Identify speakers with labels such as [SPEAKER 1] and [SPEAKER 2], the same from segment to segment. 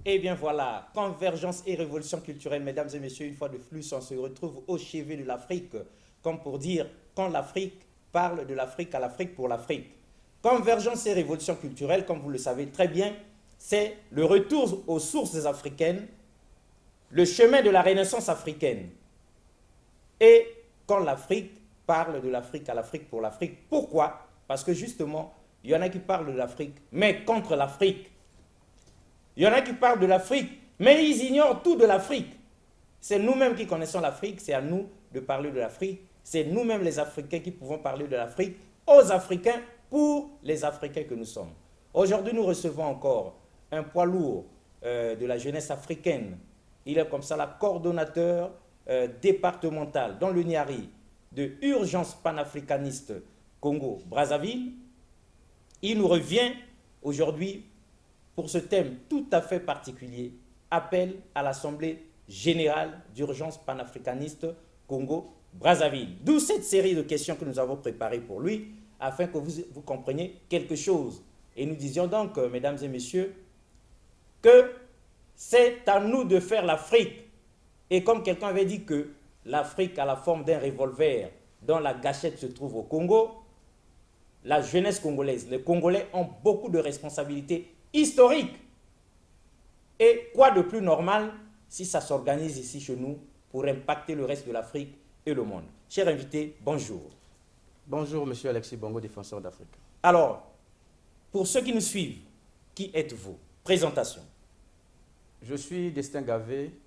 [SPEAKER 1] Eh bien voilà, convergence et révolution culturelle, mesdames et messieurs, une fois de plus, on se retrouve au chevet de l'Afrique, comme pour dire, quand l'Afrique parle de l'Afrique à l'Afrique pour l'Afrique. Convergence et révolution culturelle, comme vous le savez très bien, c'est le retour aux sources africaines, le chemin de la renaissance africaine. Et quand l'Afrique parle de l'Afrique à l'Afrique pour l'Afrique, pourquoi? Parce que justement, il y en a qui parlent de l'Afrique, mais contre l'Afrique. Il y en a qui parlent de l'Afrique, mais ils ignorent tout de l'Afrique. C'est nous-mêmes qui connaissons l'Afrique, c'est à nous de parler de l'Afrique. C'est nous-mêmes les Africains qui pouvons parler de l'Afrique aux Africains pour les Africains que nous sommes. Aujourd'hui, nous recevons encore un poids lourd de la jeunesse africaine. Il est comme ça la coordonnateur départemental dans le Niari de Urgence panafricaniste Congo-Brazzaville. Il nous revient aujourd'hui pour ce thème tout à fait particulier, appel à l'Assemblée générale d'urgence panafricaniste Congo-Brazzaville. D'où cette série de questions que nous avons préparées pour lui, afin que vous compreniez quelque chose. Et nous disions donc, mesdames et messieurs, que c'est à nous de faire l'Afrique. Et comme quelqu'un avait dit que l'Afrique a la forme d'un revolver dont la gâchette se trouve au Congo, la jeunesse congolaise, les Congolais ont beaucoup de responsabilités historique. Et quoi de plus normal si ça s'organise ici chez nous pour impacter le reste de l'Afrique et le monde. Chers invités, bonjour.
[SPEAKER 2] Bonjour, monsieur Alexis Bongo, défenseur d'Afrique.
[SPEAKER 1] Alors, pour ceux qui nous suivent, qui êtes-vous? Présentation.
[SPEAKER 2] Je suis Destin Gavé,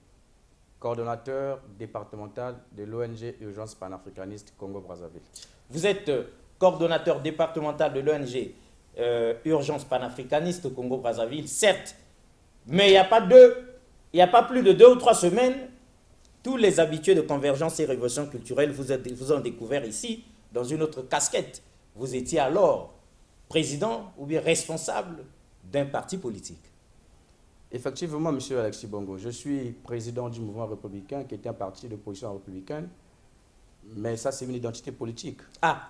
[SPEAKER 2] coordonnateur départemental de l'ONG Urgence panafricaniste Congo-Brazzaville.
[SPEAKER 1] Vous êtes coordonnateur départemental de l'ONG Urgence panafricaniste Congo-Brazzaville, certes, mais il n'y a pas plus de 2 ou 3 semaines, tous les habitués de convergence et révolution culturelle vous ont découvert ici, dans une autre casquette. Vous étiez alors président ou bien responsable d'un parti politique.
[SPEAKER 2] Effectivement, monsieur Alexis Bongo, je suis président du mouvement républicain qui était un parti de position républicaine, mais ça c'est une identité politique.
[SPEAKER 1] Ah,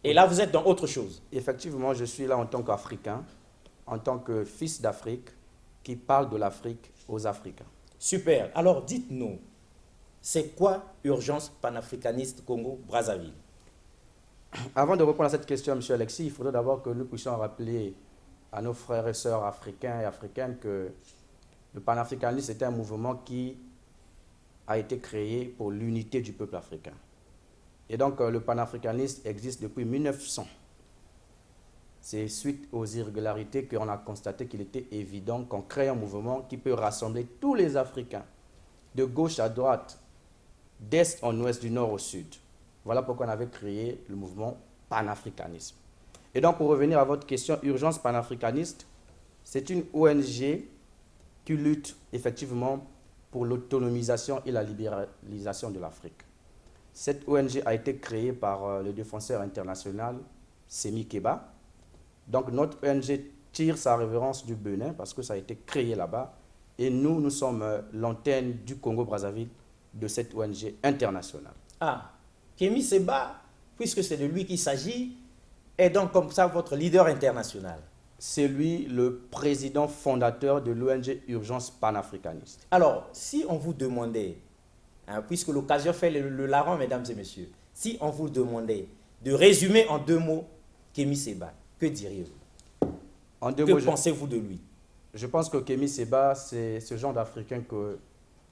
[SPEAKER 1] et là vous êtes dans autre chose.
[SPEAKER 2] Effectivement, je suis là en tant qu'Africain, en tant que fils d'Afrique, qui parle de l'Afrique aux Africains.
[SPEAKER 1] Super. Alors dites-nous, c'est quoi Urgence panafricaniste Congo-Brazzaville?
[SPEAKER 2] Avant de répondre à cette question, monsieur Alexis, il faudrait d'abord que nous puissions rappeler à nos frères et sœurs africains et africaines que le panafricanisme est un mouvement qui a été créé pour l'unité du peuple africain. Et donc le panafricanisme existe depuis 1900. C'est suite aux irrégularités qu'on a constaté qu'il était évident qu'on crée un mouvement qui peut rassembler tous les Africains, de gauche à droite, d'est en ouest, du nord au sud. Voilà pourquoi on avait créé le mouvement panafricanisme. Et donc, pour revenir à votre question, Urgence panafricaniste, c'est une ONG qui lutte effectivement pour l'autonomisation et la libéralisation de l'Afrique. Cette ONG a été créée par le défenseur international Sémi Keba. Donc, notre ONG tire sa révérence du Bénin parce que ça a été créé là-bas. Et nous sommes l'antenne du Congo-Brazzaville de cette ONG internationale.
[SPEAKER 1] Ah, Kémy Séba, puisque c'est de lui qu'il s'agit, est donc comme ça votre leader international.
[SPEAKER 2] C'est lui le président fondateur de l'ONG Urgence panafricaniste.
[SPEAKER 1] Alors, si on vous demandait, puisque l'occasion fait le larron, mesdames et messieurs, si on vous demandait de résumer en 2 mots Kémy Séba, que diriez-vous?
[SPEAKER 2] En 2 mots,
[SPEAKER 1] que pensez-vous de lui?
[SPEAKER 2] Je pense que Kémy Séba, c'est ce genre d'Africain que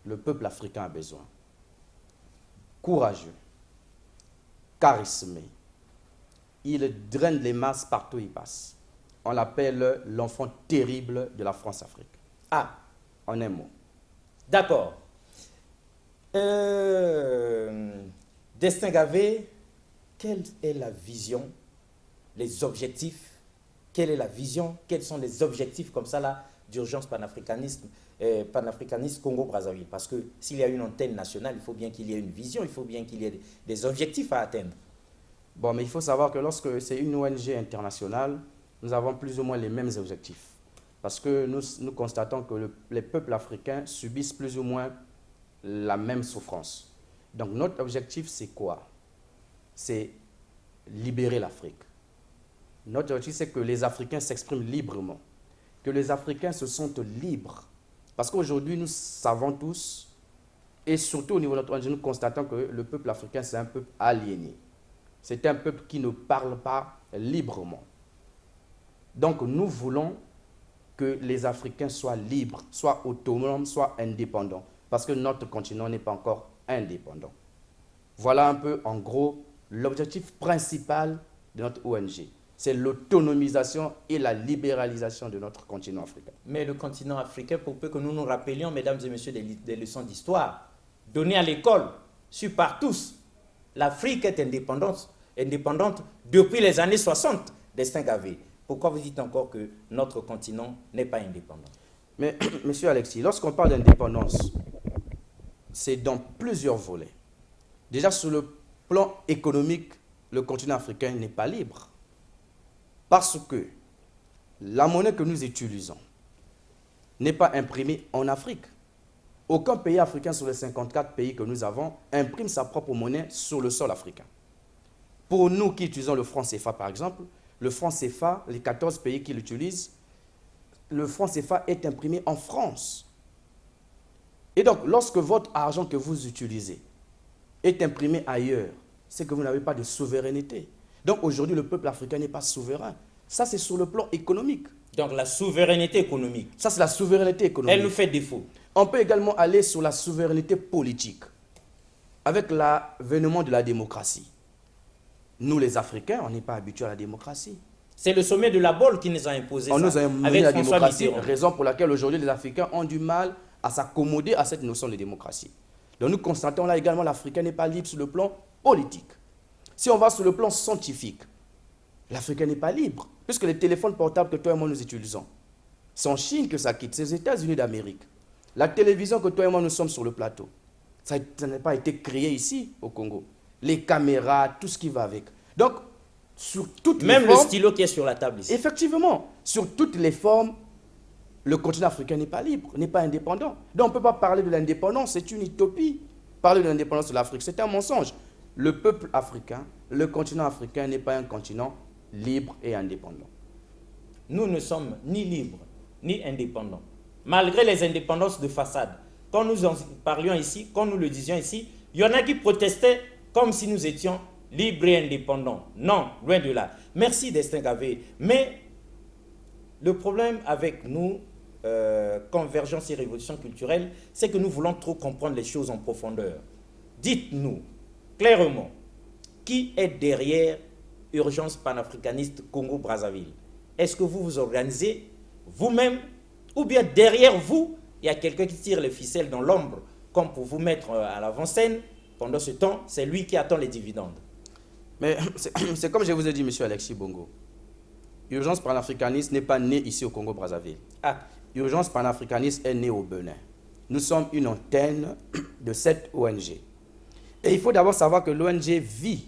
[SPEAKER 2] le peuple africain a besoin. Courageux, charismé. Il draine les masses partout où il passe. On l'appelle l'enfant terrible de la France-Afrique.
[SPEAKER 1] Ah,
[SPEAKER 2] en un mot.
[SPEAKER 1] D'accord. Destin Gavé, quelle est la vision, les objectifs, quelle est la vision, quels sont les objectifs comme ça là d'urgence panafricaniste Congo-Brazzaville? Parce que s'il y a une antenne nationale, il faut bien qu'il y ait une vision, il faut bien qu'il y ait des objectifs à atteindre.
[SPEAKER 2] Bon, mais il faut savoir que lorsque c'est une ONG internationale, nous avons plus ou moins les mêmes objectifs. Parce que nous constatons que les peuples africains subissent plus ou moins la même souffrance. Donc notre objectif, c'est quoi? C'est libérer l'Afrique. Notre objectif, c'est que les Africains s'expriment librement, que les Africains se sentent libres Parce qu'aujourd'hui, nous savons tous, et surtout au niveau de notre ONG, nous constatons que le peuple africain, c'est un peuple aliéné. C'est un peuple qui ne parle pas librement. Donc nous voulons que les Africains soient libres, soient autonomes, soient indépendants. Parce que notre continent n'est pas encore indépendant. Voilà un peu, en gros, l'objectif principal de notre ONG. C'est l'autonomisation et la libéralisation de notre continent africain.
[SPEAKER 1] Mais le continent africain, pour peu que nous nous rappelions, mesdames et messieurs, des leçons d'histoire données à l'école, sues par tous, l'Afrique est indépendante depuis les années 60, Destin Gavé. Pourquoi vous dites encore que notre continent n'est pas indépendant?
[SPEAKER 2] Mais, monsieur Alexis, lorsqu'on parle d'indépendance, c'est dans plusieurs volets. Déjà, sur le plan économique, le continent africain n'est pas libre. Parce que la monnaie que nous utilisons n'est pas imprimée en Afrique. Aucun pays africain sur les 54 pays que nous avons imprime sa propre monnaie sur le sol africain. Pour nous qui utilisons le franc CFA, par exemple, le franc CFA, les 14 pays qui l'utilisent, le franc CFA est imprimé en France. Et donc, lorsque votre argent que vous utilisez est imprimé ailleurs, c'est que vous n'avez pas de souveraineté. Donc, aujourd'hui, le peuple africain n'est pas souverain. Ça, c'est sur le plan économique.
[SPEAKER 1] Donc, la souveraineté économique.
[SPEAKER 2] Ça, c'est la souveraineté économique.
[SPEAKER 1] Elle nous fait défaut.
[SPEAKER 2] On peut également aller sur la souveraineté politique, avec l'avènement de la démocratie. Nous, les Africains, on n'est pas habitués à la démocratie.
[SPEAKER 1] C'est le sommet de la Bolle qui nous a imposé
[SPEAKER 2] on
[SPEAKER 1] ça.
[SPEAKER 2] Nous a imposé
[SPEAKER 1] avec
[SPEAKER 2] la
[SPEAKER 1] François
[SPEAKER 2] démocratie,
[SPEAKER 1] Mitterrand.
[SPEAKER 2] raison pour laquelle aujourd'hui les Africains ont du mal à s'accommoder à cette notion de démocratie. Donc nous constatons là également l'Africain n'est pas libre sur le plan politique. Si on va sur le plan scientifique, l'Africain n'est pas libre, puisque les téléphones portables que toi et moi nous utilisons, c'est en Chine que ça quitte, c'est aux États-Unis d'Amérique. La télévision que toi et moi nous sommes sur le plateau, ça n'a pas été créé ici au Congo. Les caméras, tout ce qui va avec. Donc, sur toutes les formes...
[SPEAKER 1] Même le stylo qui est sur la table ici.
[SPEAKER 2] Effectivement, sur toutes les formes, le continent africain n'est pas libre, n'est pas indépendant. Donc on ne peut pas parler de l'indépendance, c'est une utopie. Parler de l'indépendance de l'Afrique, c'est un mensonge. Le peuple africain, le continent africain n'est pas un continent libre et indépendant.
[SPEAKER 1] Nous ne sommes ni libres, ni indépendants. Malgré les indépendances de façade. Quand nous en parlions ici, quand nous le disions ici, il y en a qui protestaient comme si nous étions libres et indépendants. Non, loin de là. Merci Destin Gavé. Mais le problème avec nous, Convergence et Révolution culturelle, c'est que nous voulons trop comprendre les choses en profondeur. Dites-nous clairement qui est derrière Urgence panafricaniste Congo-Brazzaville. Est-ce que vous vous organisez vous-même ou bien derrière vous, il y a quelqu'un qui tire les ficelles dans l'ombre comme pour vous mettre à l'avant-scène? Pendant ce temps, c'est lui qui attend les dividendes.
[SPEAKER 2] Mais c'est comme je vous ai dit, monsieur Alexis Bongo. Urgence panafricaniste n'est pas née ici au Congo-Brazzaville.
[SPEAKER 1] Ah.
[SPEAKER 2] Urgence panafricaniste est née au Bénin. Nous sommes une antenne de cette ONG. Et il faut d'abord savoir que l'ONG vit.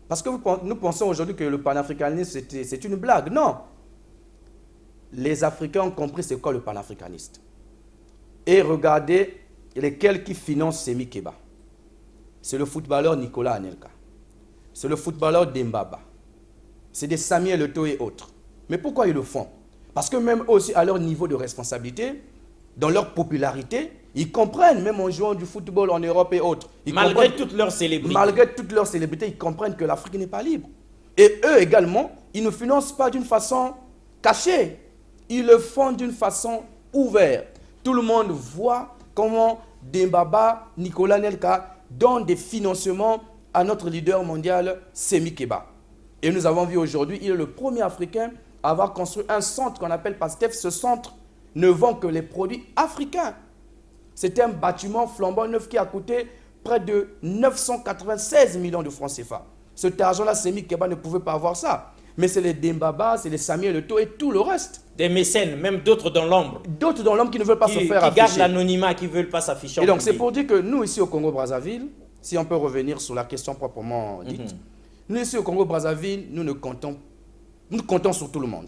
[SPEAKER 2] Parce que nous pensons aujourd'hui que le panafricanisme, c'est une blague. Non. Les Africains ont compris c'est quoi le panafricaniste. Et regardez lesquels qui financent Semi Keba. C'est le footballeur Nicolas Anelka. C'est le footballeur Dembaba. C'est des Samuel Eto'o et autres. Mais pourquoi ils le font? Parce que même aussi à leur niveau de responsabilité, dans leur popularité, ils comprennent, même en jouant du football en Europe et autres.
[SPEAKER 1] Malgré toutes leurs célébrités.
[SPEAKER 2] Malgré toutes leurs célébrités, ils comprennent que l'Afrique n'est pas libre. Et eux également, ils ne financent pas d'une façon cachée. Ils le font d'une façon ouverte. Tout le monde voit comment Dembaba, Nicolas Nelka donnent des financements à notre leader mondial, Semi Keba. Et nous avons vu aujourd'hui, il est le premier Africain à avoir construit un centre qu'on appelle PASTEF. Ce centre ne vend que les produits africains. C'était un bâtiment flambant neuf qui a coûté près de 996 millions de francs CFA. Cet argent-là, Semi Keba ne pouvait pas avoir ça. Mais c'est les Dembaba, c'est les Samuel Eto'o et tout le reste.
[SPEAKER 1] Des mécènes, même d'autres dans l'ombre.
[SPEAKER 2] D'autres dans l'ombre qui ne veulent pas se faire afficher.
[SPEAKER 1] Qui gardent l'anonymat, qui ne veulent pas s'afficher.
[SPEAKER 2] Et donc c'est pour dire que nous, ici au Congo-Brazzaville, si on peut revenir sur la question proprement dite, nous ici au Congo-Brazzaville, nous comptons sur tout le monde.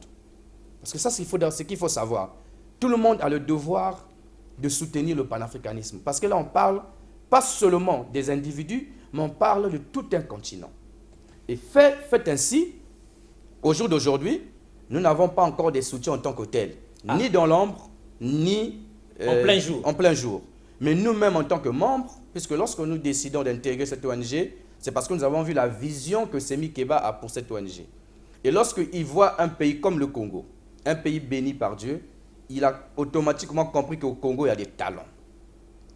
[SPEAKER 2] Parce que ça, c'est ce qu'il faut savoir. Tout le monde a le devoir de soutenir le panafricanisme. Parce que là, on parle pas seulement des individus, mais on parle de tout un continent. Et fait ainsi, au jour d'aujourd'hui, nous n'avons pas encore des soutiens en tant que tels, ni dans l'ombre, ni
[SPEAKER 1] En plein jour.
[SPEAKER 2] En plein jour. Mais nous-mêmes, en tant que membres, puisque lorsque nous décidons d'intégrer cette ONG, c'est parce que nous avons vu la vision que Semi Keba a pour cette ONG. Et lorsqu'il voit un pays comme le Congo, un pays béni par Dieu, il a automatiquement compris qu'au Congo, il y a des talents.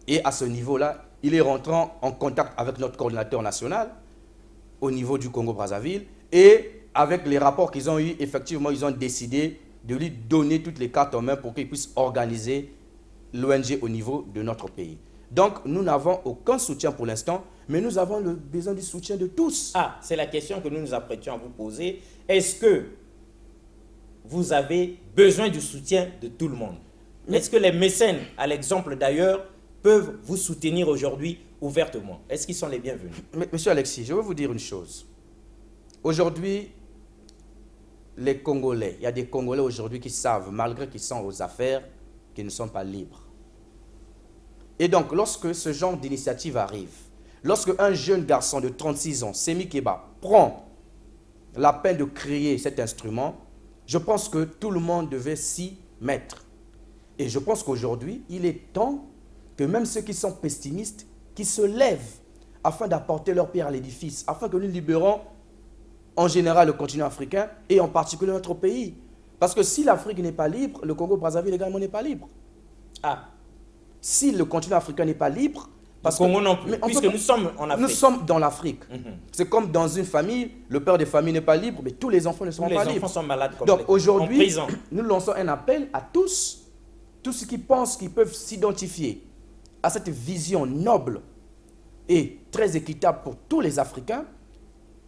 [SPEAKER 2] Et à ce niveau-là, il est rentré en contact avec notre coordinateur national au niveau du Congo-Brazzaville. Et avec les rapports qu'ils ont eus, effectivement, ils ont décidé de lui donner toutes les cartes en main pour qu'il puisse organiser l'ONG au niveau de notre pays. Donc, nous n'avons aucun soutien pour l'instant, mais nous avons le besoin du soutien de tous.
[SPEAKER 1] Ah, c'est la question que nous nous apprêtions à vous poser. Est-ce que vous avez besoin du soutien de tout le monde? Est-ce que les mécènes, à l'exemple d'ailleurs, peuvent vous soutenir aujourd'hui ouvertement? Est-ce qu'ils sont les bienvenus?
[SPEAKER 2] Monsieur Alexis, je veux vous dire une chose. Aujourd'hui, les Congolais, il y a des Congolais aujourd'hui qui savent, malgré qu'ils sont aux affaires, qu'ils ne sont pas libres. Et donc, lorsque ce genre d'initiative arrive, lorsque un jeune garçon de 36 ans, Semi Keba, prend la peine de créer cet instrument, je pense que tout le monde devait s'y mettre. Et je pense qu'aujourd'hui, il est temps que même ceux qui sont pessimistes, qui se lèvent afin d'apporter leur pierre à l'édifice, afin que nous libérons en général le continent africain et en particulier notre pays. Parce que si l'Afrique n'est pas libre, le Congo-Brazzaville également n'est pas libre.
[SPEAKER 1] Ah.
[SPEAKER 2] Si le continent africain n'est pas libre,
[SPEAKER 1] parce que Congo non plus, puisque nous sommes en Afrique.
[SPEAKER 2] Nous sommes dans l'Afrique. C'est comme dans une famille, le père de famille n'est pas libre, mais tous les enfants ne sont pas libres.
[SPEAKER 1] Tous les enfants sont malades comme
[SPEAKER 2] donc aujourd'hui,
[SPEAKER 1] en prison.
[SPEAKER 2] Nous lançons un appel à tous ceux qui pensent qu'ils peuvent s'identifier à cette vision noble et très équitable pour tous les Africains.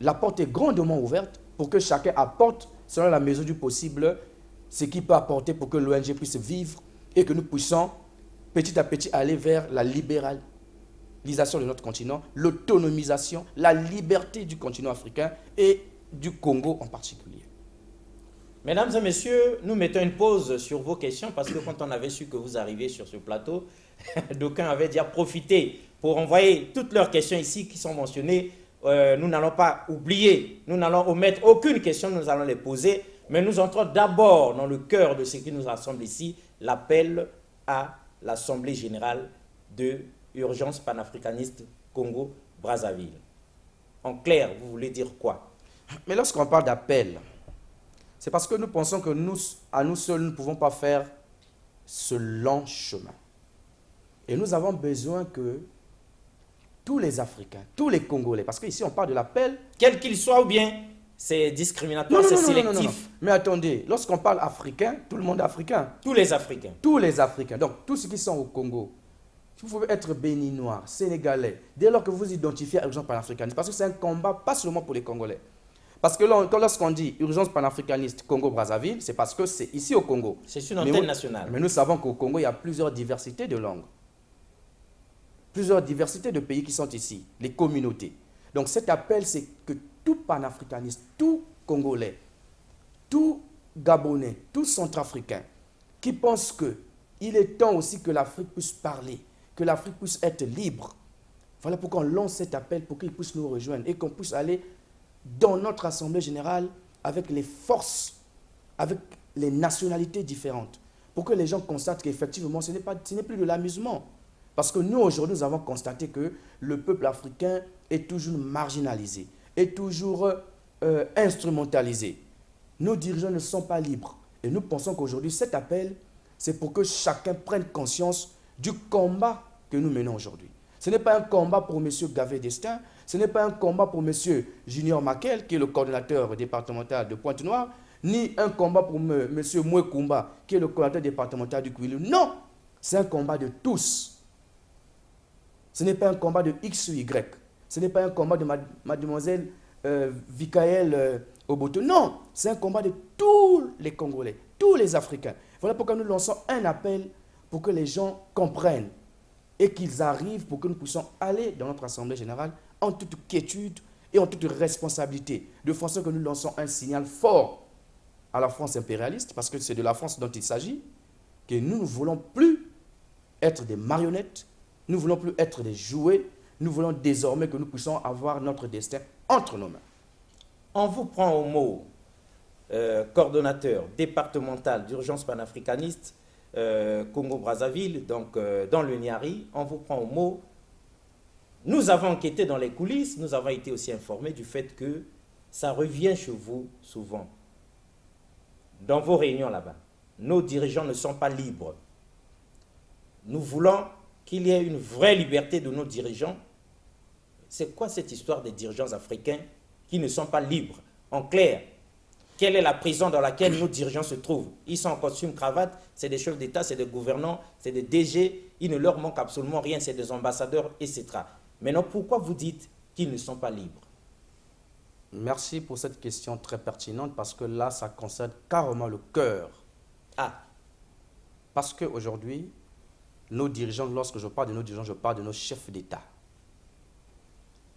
[SPEAKER 2] La porte est grandement ouverte pour que chacun apporte, selon la mesure du possible, ce qu'il peut apporter pour que l'ONG puisse vivre et que nous puissions petit à petit aller vers la libéralisation de notre continent, l'autonomisation, la liberté du continent africain et du Congo en particulier.
[SPEAKER 1] Mesdames et messieurs, nous mettons une pause sur vos questions parce que quand on avait su que vous arriviez sur ce plateau, d'aucuns avaient déjà profité pour envoyer toutes leurs questions ici qui sont mentionnées. Nous n'allons pas oublier, nous n'allons omettre aucune question, nous allons les poser, mais nous entrons d'abord dans le cœur de ce qui nous rassemble ici, l'appel à l'Assemblée générale de Urgence panafricaniste Congo-Brazzaville. En clair, vous voulez dire quoi?
[SPEAKER 2] Mais lorsqu'on parle d'appel, c'est parce que nous pensons que à nous seuls, nous ne pouvons pas faire ce long chemin. Et nous avons besoin que tous les Africains, tous les Congolais, parce qu'ici on parle de l'appel...
[SPEAKER 1] Quel qu'il soit ou bien c'est discriminatoire, c'est sélectif.
[SPEAKER 2] Non. Mais attendez, lorsqu'on parle africain, tout le monde est africain.
[SPEAKER 1] Tous les Africains.
[SPEAKER 2] Tous les Africains. Donc, tous ceux qui sont au Congo, vous pouvez être béninois, sénégalais, dès lors que vous identifiez à l'urgence panafricaniste, parce que c'est un combat pas seulement pour les Congolais. Parce que lorsqu'on dit urgence panafricaniste Congo-Brazzaville, c'est parce que c'est ici au Congo.
[SPEAKER 1] C'est une antenne nationale.
[SPEAKER 2] Mais nous savons qu'au Congo, il y a plusieurs diversités de langues. Plusieurs diversités de pays qui sont ici, les communautés. Donc cet appel, c'est que tout panafricaniste, tout Congolais, tout Gabonais, tout Centrafricain, qui pense qu'il est temps aussi que l'Afrique puisse parler, que l'Afrique puisse être libre. Voilà pourquoi on lance cet appel pour qu'il puisse nous rejoindre et qu'on puisse aller dans notre Assemblée générale avec les forces, avec les nationalités différentes, pour que les gens constatent qu'effectivement, ce n'est plus de l'amusement. Parce que nous, aujourd'hui, nous avons constaté que le peuple africain est toujours marginalisé, est toujours instrumentalisé. Nos dirigeants ne sont pas libres. Et nous pensons qu'aujourd'hui, cet appel, c'est pour que chacun prenne conscience du combat que nous menons aujourd'hui. Ce n'est pas un combat pour M. Gavé Destin, ce n'est pas un combat pour M. Junior Makel, qui est le coordonnateur départemental de Pointe-Noire, ni un combat pour M. Mouekoumba, qui est le coordonnateur départemental du Kwilu. Non, c'est un combat de tous. Ce n'est pas un combat de X ou Y. Ce n'est pas un combat de mademoiselle Vikaël Oboto. Non, c'est un combat de tous les Congolais, tous les Africains. Voilà pourquoi nous lançons un appel pour que les gens comprennent et qu'ils arrivent pour que nous puissions aller dans notre Assemblée générale en toute quiétude et en toute responsabilité, de façon que nous lançons un signal fort à la France impérialiste, parce que c'est de la France dont il s'agit, que nous ne voulons plus être des marionnettes, nous ne voulons plus être des jouets, nous voulons désormais que nous puissions avoir notre destin entre nos mains.
[SPEAKER 1] On vous prend au mot, coordonnateur départemental d'urgence panafricaniste. Congo-Brazzaville, donc dans le Niari. On vous prend au mot. Nous avons enquêté dans les coulisses, nous avons été aussi informés du fait que ça revient chez vous souvent. Dans vos réunions là-bas, nos dirigeants ne sont pas libres. Nous voulons qu'il y ait une vraie liberté de nos dirigeants. C'est quoi cette histoire des dirigeants africains qui ne sont pas libres? En clair, quelle est la prison dans laquelle nos dirigeants se trouvent? Ils sont en costume, cravate, c'est des chefs d'État, c'est des gouvernants, c'est des DG, il ne leur manque absolument rien, c'est des ambassadeurs, etc. Maintenant, pourquoi vous dites qu'ils ne sont pas libres?
[SPEAKER 2] Merci pour cette question très pertinente parce que là, ça concerne carrément le cœur.
[SPEAKER 1] Ah,
[SPEAKER 2] Parce qu'aujourd'hui, nos dirigeants, lorsque je parle de nos dirigeants, je parle de nos chefs d'État.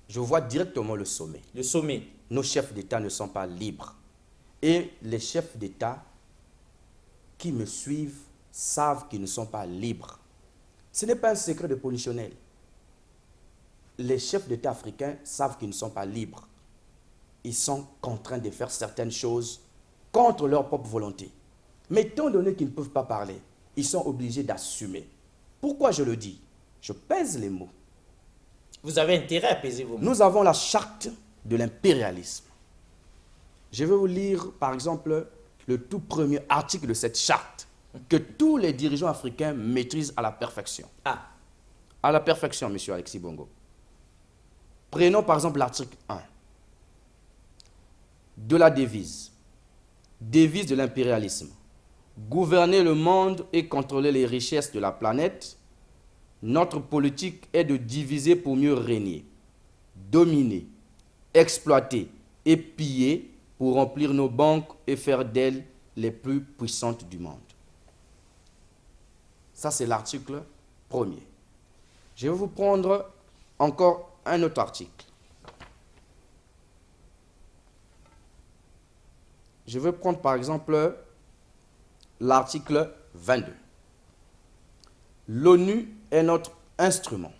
[SPEAKER 2] Je vois directement le sommet.
[SPEAKER 1] le sommet.
[SPEAKER 2] Nos chefs d'État ne sont pas libres. Et les chefs d'État qui me suivent savent qu'ils ne sont pas libres. Ce n'est pas un secret de polichinelle. Les chefs d'État africains savent qu'ils ne sont pas libres. Ils sont contraints de faire certaines choses contre leur propre volonté. Mais étant donné qu'ils ne peuvent pas parler, ils sont obligés d'assumer. Pourquoi je le dis? Je pèse les mots.
[SPEAKER 1] Vous avez intérêt à peser vos mots.
[SPEAKER 2] Nous avons la charte de l'impérialisme. Je vais vous lire, par exemple, le tout premier article de cette charte que tous les dirigeants africains maîtrisent à la perfection.
[SPEAKER 1] Ah,
[SPEAKER 2] À la perfection, monsieur Alexis Bongo. Prenons par exemple l'article 1 de la devise. Devise de l'impérialisme. Gouverner le monde et contrôler les richesses de la planète. Notre politique est de diviser pour mieux régner, dominer, exploiter et piller pour remplir nos banques et faire d'elles les plus puissantes du monde. Ça, c'est l'article 1er. Je vais vous prendre encore un autre article. Je vais prendre par exemple l'article 22. L'ONU est notre instrument.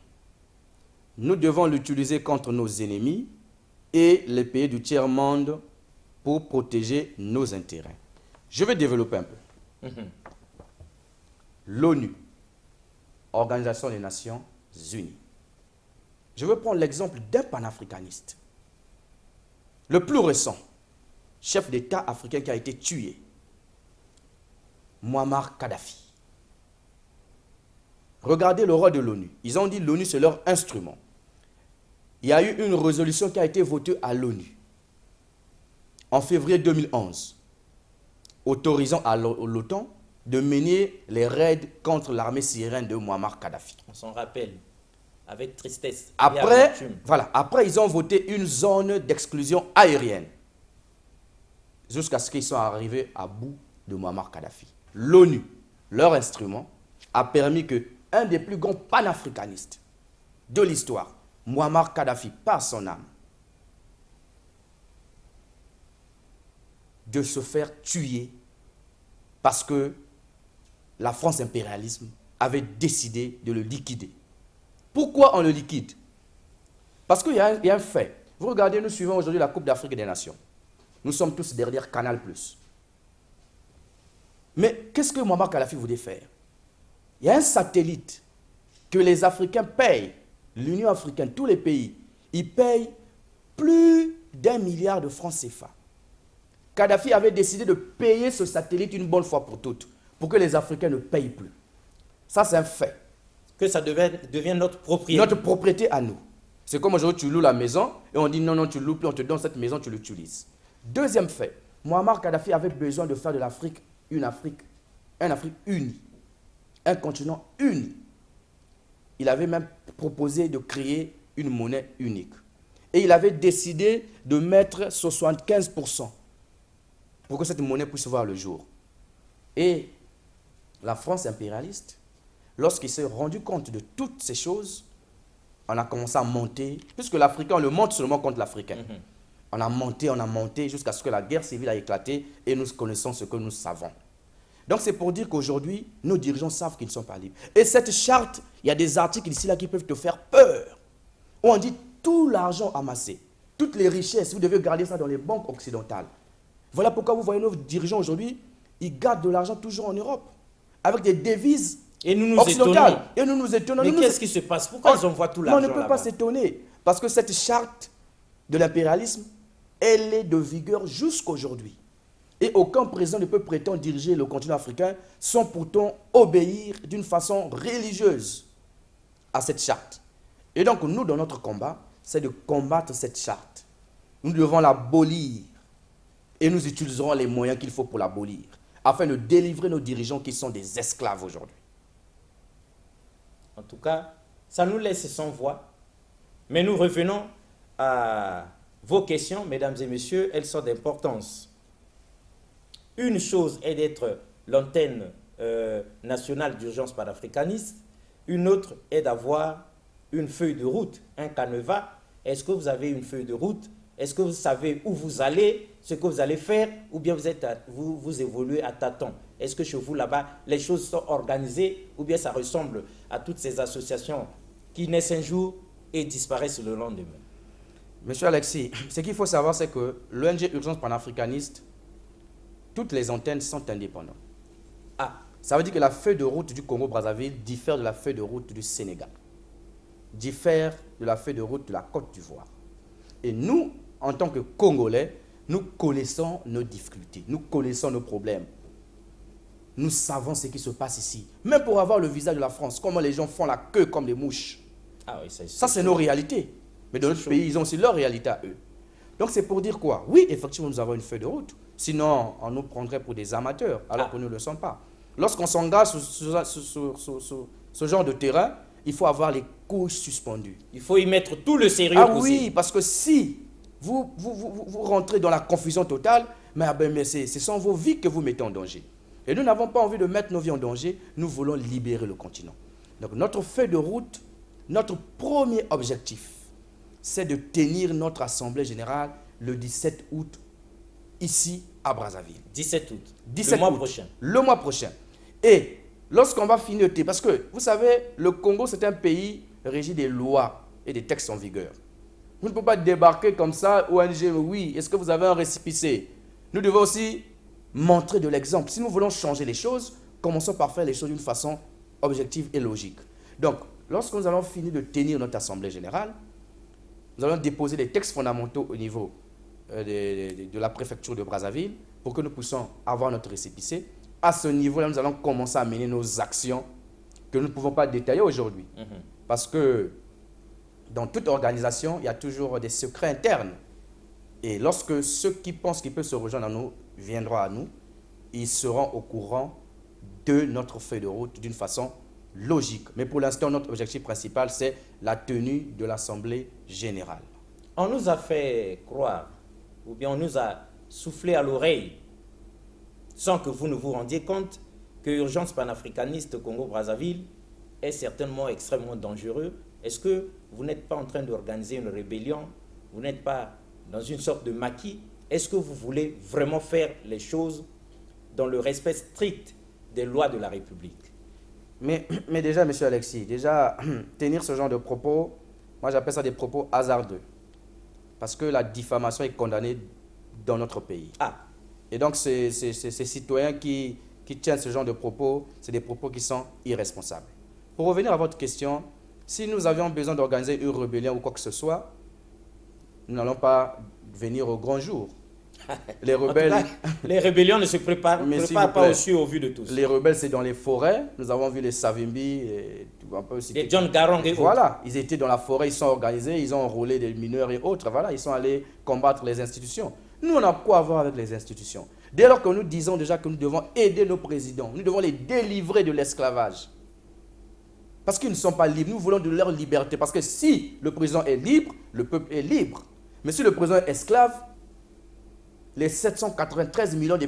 [SPEAKER 2] Nous devons l'utiliser contre nos ennemis et les pays du tiers-monde pour protéger nos intérêts. Je vais développer un peu. L'ONU, Organisation des Nations Unies. Je vais prendre l'exemple d'un panafricaniste. Le plus récent, chef d'État africain qui a été tué, Muammar Kadhafi. Regardez le rôle de l'ONU. Ils ont dit l'ONU c'est leur instrument. Il y a eu une résolution qui a été votée à l'ONU en février 2011, autorisant à l'OTAN de mener les raids contre l'armée syrienne de Muammar Kadhafi.
[SPEAKER 1] on s'en rappelle. Avec tristesse.
[SPEAKER 2] Après, après, ils ont voté une zone d'exclusion aérienne jusqu'à ce qu'ils soient arrivés à bout de Muammar Kadhafi. L'ONU, leur instrument, a permis que un des plus grands panafricanistes de l'histoire, Muammar Kadhafi, par son âme, de se faire tuer parce que la France impérialisme avait décidé de le liquider. Pourquoi on le liquide? Parce qu'il y a un fait. Vous regardez, nous suivons aujourd'hui la Coupe d'Afrique des Nations. Nous sommes tous derrière Canal+. Mais qu'est-ce que Muammar Kadhafi voulait faire? Il y a un satellite que les Africains payent, l'Union africaine, tous les pays, ils payent plus d'1 milliard de francs CFA. Kadhafi avait décidé de payer ce satellite une bonne fois pour toutes, pour que les Africains ne payent plus. Ça, c'est un fait.
[SPEAKER 1] Que ça devienne notre propriété.
[SPEAKER 2] Notre propriété à nous. C'est comme aujourd'hui, tu loues la maison et on dit non, non, tu ne loues plus, on te donne cette maison, tu l'utilises. Deuxième fait, Muammar Kadhafi avait besoin de faire de l'Afrique une Afrique unie, un continent uni. Il avait même proposé de créer une monnaie unique. Et il avait décidé de mettre 75% pour que cette monnaie puisse voir le jour. Et la France impérialiste, lorsqu'il s'est rendu compte de toutes ces choses, on a commencé à monter, puisque l'Africain, on le monte seulement contre l'Africain. On a monté jusqu'à ce que la guerre civile a éclaté et nous connaissons ce que nous savons. Donc c'est pour dire qu'aujourd'hui, nos dirigeants savent qu'ils ne sont pas libres. Et cette charte, il y a des articles ici là qui peuvent te faire peur. Où on dit tout l'argent amassé, toutes les richesses, vous devez garder ça dans les banques occidentales. Voilà pourquoi vous voyez nos dirigeants aujourd'hui, ils gardent de l'argent toujours en Europe. avec des devises
[SPEAKER 1] Et nous nous
[SPEAKER 2] occidentales.
[SPEAKER 1] étonnons.
[SPEAKER 2] Et nous nous étonnons.
[SPEAKER 1] Mais
[SPEAKER 2] Nous nous-
[SPEAKER 1] qu'est-ce qui se passe? Pourquoi ils envoient tout
[SPEAKER 2] Mais on
[SPEAKER 1] l'argent
[SPEAKER 2] ne peut
[SPEAKER 1] là-bas?
[SPEAKER 2] pas s'étonner. Parce que cette charte de l'impérialisme, elle est de vigueur jusqu'aujourd'hui. Et aucun président ne peut prétendre diriger le continent africain sans pourtant obéir d'une façon religieuse à cette charte. Et donc nous, dans notre combat, c'est de combattre cette charte. Nous devons l'abolir. Et nous utiliserons les moyens qu'il faut pour l'abolir, afin de délivrer nos dirigeants qui sont des esclaves aujourd'hui.
[SPEAKER 1] En tout cas, ça nous laisse sans voix. Mais nous revenons à vos questions, mesdames et messieurs, elles sont d'importance. Une chose est d'être l'antenne nationale d'urgence panafricaniste, une autre est d'avoir une feuille de route, un canevas. Est-ce que vous avez une feuille de route? Est-ce que vous savez où vous allez, ce que vous allez faire, ou bien vous évoluez à tâtons? Est-ce que chez vous, là-bas, les choses sont organisées, ou bien ça ressemble à toutes ces associations qui naissent un jour et disparaissent le lendemain?
[SPEAKER 2] Monsieur Alexis, ce qu'il faut savoir, c'est que l'ONG Urgence panafricaniste, toutes les antennes sont indépendantes.
[SPEAKER 1] Ah,
[SPEAKER 2] Ça veut dire que la feuille de route du Congo-Brazzaville diffère de la feuille de route du Sénégal, diffère de la feuille de route de la Côte d'Ivoire. Et nous, en tant que Congolais, nous connaissons nos difficultés, nous connaissons nos problèmes. Nous savons ce qui se passe ici. Même pour avoir le visa de la France, comment les gens font la queue comme des mouches.
[SPEAKER 1] ah oui,
[SPEAKER 2] Ça, c'est nos réalités. Mais dans notre
[SPEAKER 1] chaud.
[SPEAKER 2] pays, ils ont aussi leur réalité à eux. Donc, c'est pour dire quoi? Oui, effectivement, nous avons une feuille de route. Sinon, on nous prendrait pour des amateurs, alors que nous ne le sommes pas. Lorsqu'on s'engage sur ce genre de terrain, il faut avoir les couches suspendues.
[SPEAKER 1] Il faut y mettre tout le sérieux
[SPEAKER 2] Ah
[SPEAKER 1] possible.
[SPEAKER 2] oui, parce que si vous rentrez dans la confusion totale, mais ce sont vos vies que vous mettez en danger. Et nous n'avons pas envie de mettre nos vies en danger, nous voulons libérer le continent. Donc notre feuille de route, notre premier objectif, c'est de tenir notre Assemblée générale le 17 août, ici à Brazzaville.
[SPEAKER 1] 17 août,
[SPEAKER 2] 17
[SPEAKER 1] le mois
[SPEAKER 2] août,
[SPEAKER 1] prochain.
[SPEAKER 2] Le mois prochain. Et lorsqu'on va finir, parce que vous savez, le Congo, c'est un pays régi des lois et des textes en vigueur. Vous ne pouvez pas débarquer comme ça, ONG, oui, est-ce que vous avez un récépissé? Nous devons aussi montrer de l'exemple. Si nous voulons changer les choses, commençons par faire les choses d'une façon objective et logique. Donc, lorsque nous allons finir de tenir notre Assemblée générale, nous allons déposer des textes fondamentaux au niveau de la préfecture de Brazzaville pour que nous puissions avoir notre récépissé. À ce niveau-là, nous allons commencer à mener nos actions que nous ne pouvons pas détailler aujourd'hui. Parce que dans toute organisation, il y a toujours des secrets internes. Et lorsque ceux qui pensent qu'ils peuvent se rejoindre à nous viendront à nous, ils seront au courant de notre feuille de route d'une façon logique. Mais pour l'instant, notre objectif principal, c'est la tenue de l'Assemblée générale.
[SPEAKER 1] On nous a fait croire, ou bien on nous a soufflé à l'oreille, sans que vous ne vous rendiez compte, que l'urgence panafricaniste Congo-Brazzaville est certainement extrêmement dangereux. Est-ce que vous n'êtes pas en train d'organiser une rébellion? Vous n'êtes pas dans une sorte de maquis? Est-ce que vous voulez vraiment faire les choses dans le respect strict des lois de la République?
[SPEAKER 2] Mais déjà, monsieur Alexis, tenir ce genre de propos, moi j'appelle ça des propos hasardeux. Parce que la diffamation est condamnée dans notre pays.
[SPEAKER 1] Ah,
[SPEAKER 2] Et donc, ces citoyens qui tiennent ce genre de propos, c'est des propos qui sont irresponsables. Pour revenir à votre question, si nous avions besoin d'organiser une rébellion ou quoi que ce soit, nous n'allons pas venir au grand jour. Les rebelles,
[SPEAKER 1] en tout cas, les rébellions ne se préparent
[SPEAKER 2] Mais s'il
[SPEAKER 1] pas
[SPEAKER 2] vous plaît,
[SPEAKER 1] aussi au vu de tous.
[SPEAKER 2] les rebelles, c'est dans les forêts. Nous avons vu les Savimbi, et un peu aussi.
[SPEAKER 1] Les John Garang et autres.
[SPEAKER 2] Voilà, ils étaient dans la forêt, ils sont organisés, ils ont enrôlé des mineurs et autres. Voilà, ils sont allés combattre les institutions. Nous, on a quoi à voir avec les institutions? Dès lors que nous disons déjà que nous devons aider nos présidents, nous devons les délivrer de l'esclavage. Parce qu'ils ne sont pas libres, nous voulons de leur liberté. Parce que si le président est libre, le peuple est libre. Mais si le président est esclave, les 793 millions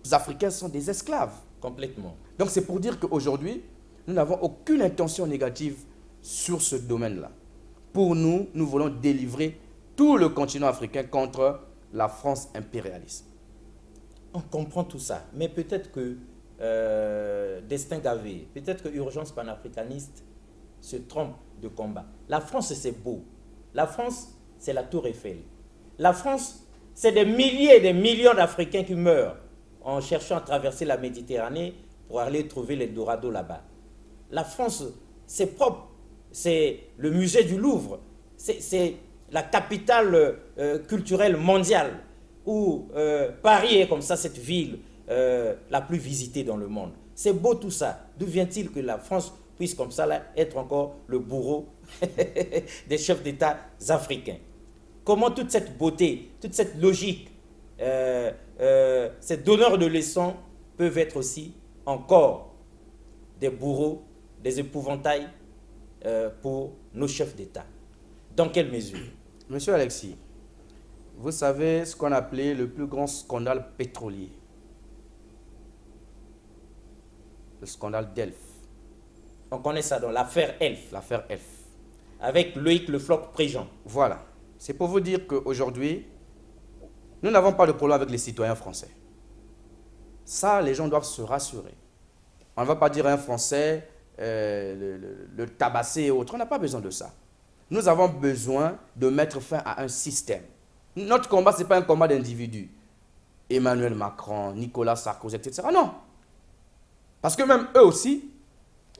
[SPEAKER 2] d'Africains sont des esclaves.
[SPEAKER 1] Complètement.
[SPEAKER 2] Donc c'est pour dire qu'aujourd'hui, nous n'avons aucune intention négative sur ce domaine-là. Pour nous, nous voulons délivrer tout le continent africain contre la France impérialiste.
[SPEAKER 1] On comprend tout ça, mais peut-être que Destin Gavé, peut-être que Urgence panafricaniste se trompe de combat. La France, c'est beau. La France, c'est la Tour Eiffel. La France, c'est des milliers et des millions d'Africains qui meurent en cherchant à traverser la Méditerranée pour aller trouver l'Eldorado là-bas. La France, c'est propre. C'est le musée du Louvre. C'est la capitale culturelle mondiale, où Paris est comme ça, cette ville la plus visitée dans le monde. C'est beau tout ça. D'où vient-il que la France puisse comme ça là, être encore le bourreau des chefs d'État africains? Comment toute cette beauté, toute cette logique, ces donneurs de leçons peuvent être aussi encore des bourreaux, des épouvantails pour nos chefs d'État? Dans quelle mesure?
[SPEAKER 2] Monsieur Alexis, vous savez ce qu'on appelait le plus grand scandale pétrolier? Le scandale d'Elf.
[SPEAKER 1] On connaît ça dans l'affaire Elf.
[SPEAKER 2] L'affaire Elf.
[SPEAKER 1] Avec Loïc Le Floch-Préjean.
[SPEAKER 2] Voilà. C'est pour vous dire qu'aujourd'hui, nous n'avons pas de problème avec les citoyens français. Ça, les gens doivent se rassurer. On ne va pas dire à un Français le tabasser et autres. On n'a pas besoin de ça. Nous avons besoin de mettre fin à un système. Notre combat, ce n'est pas un combat d'individus. Emmanuel Macron, Nicolas Sarkozy, etc. Non. Parce que même eux aussi,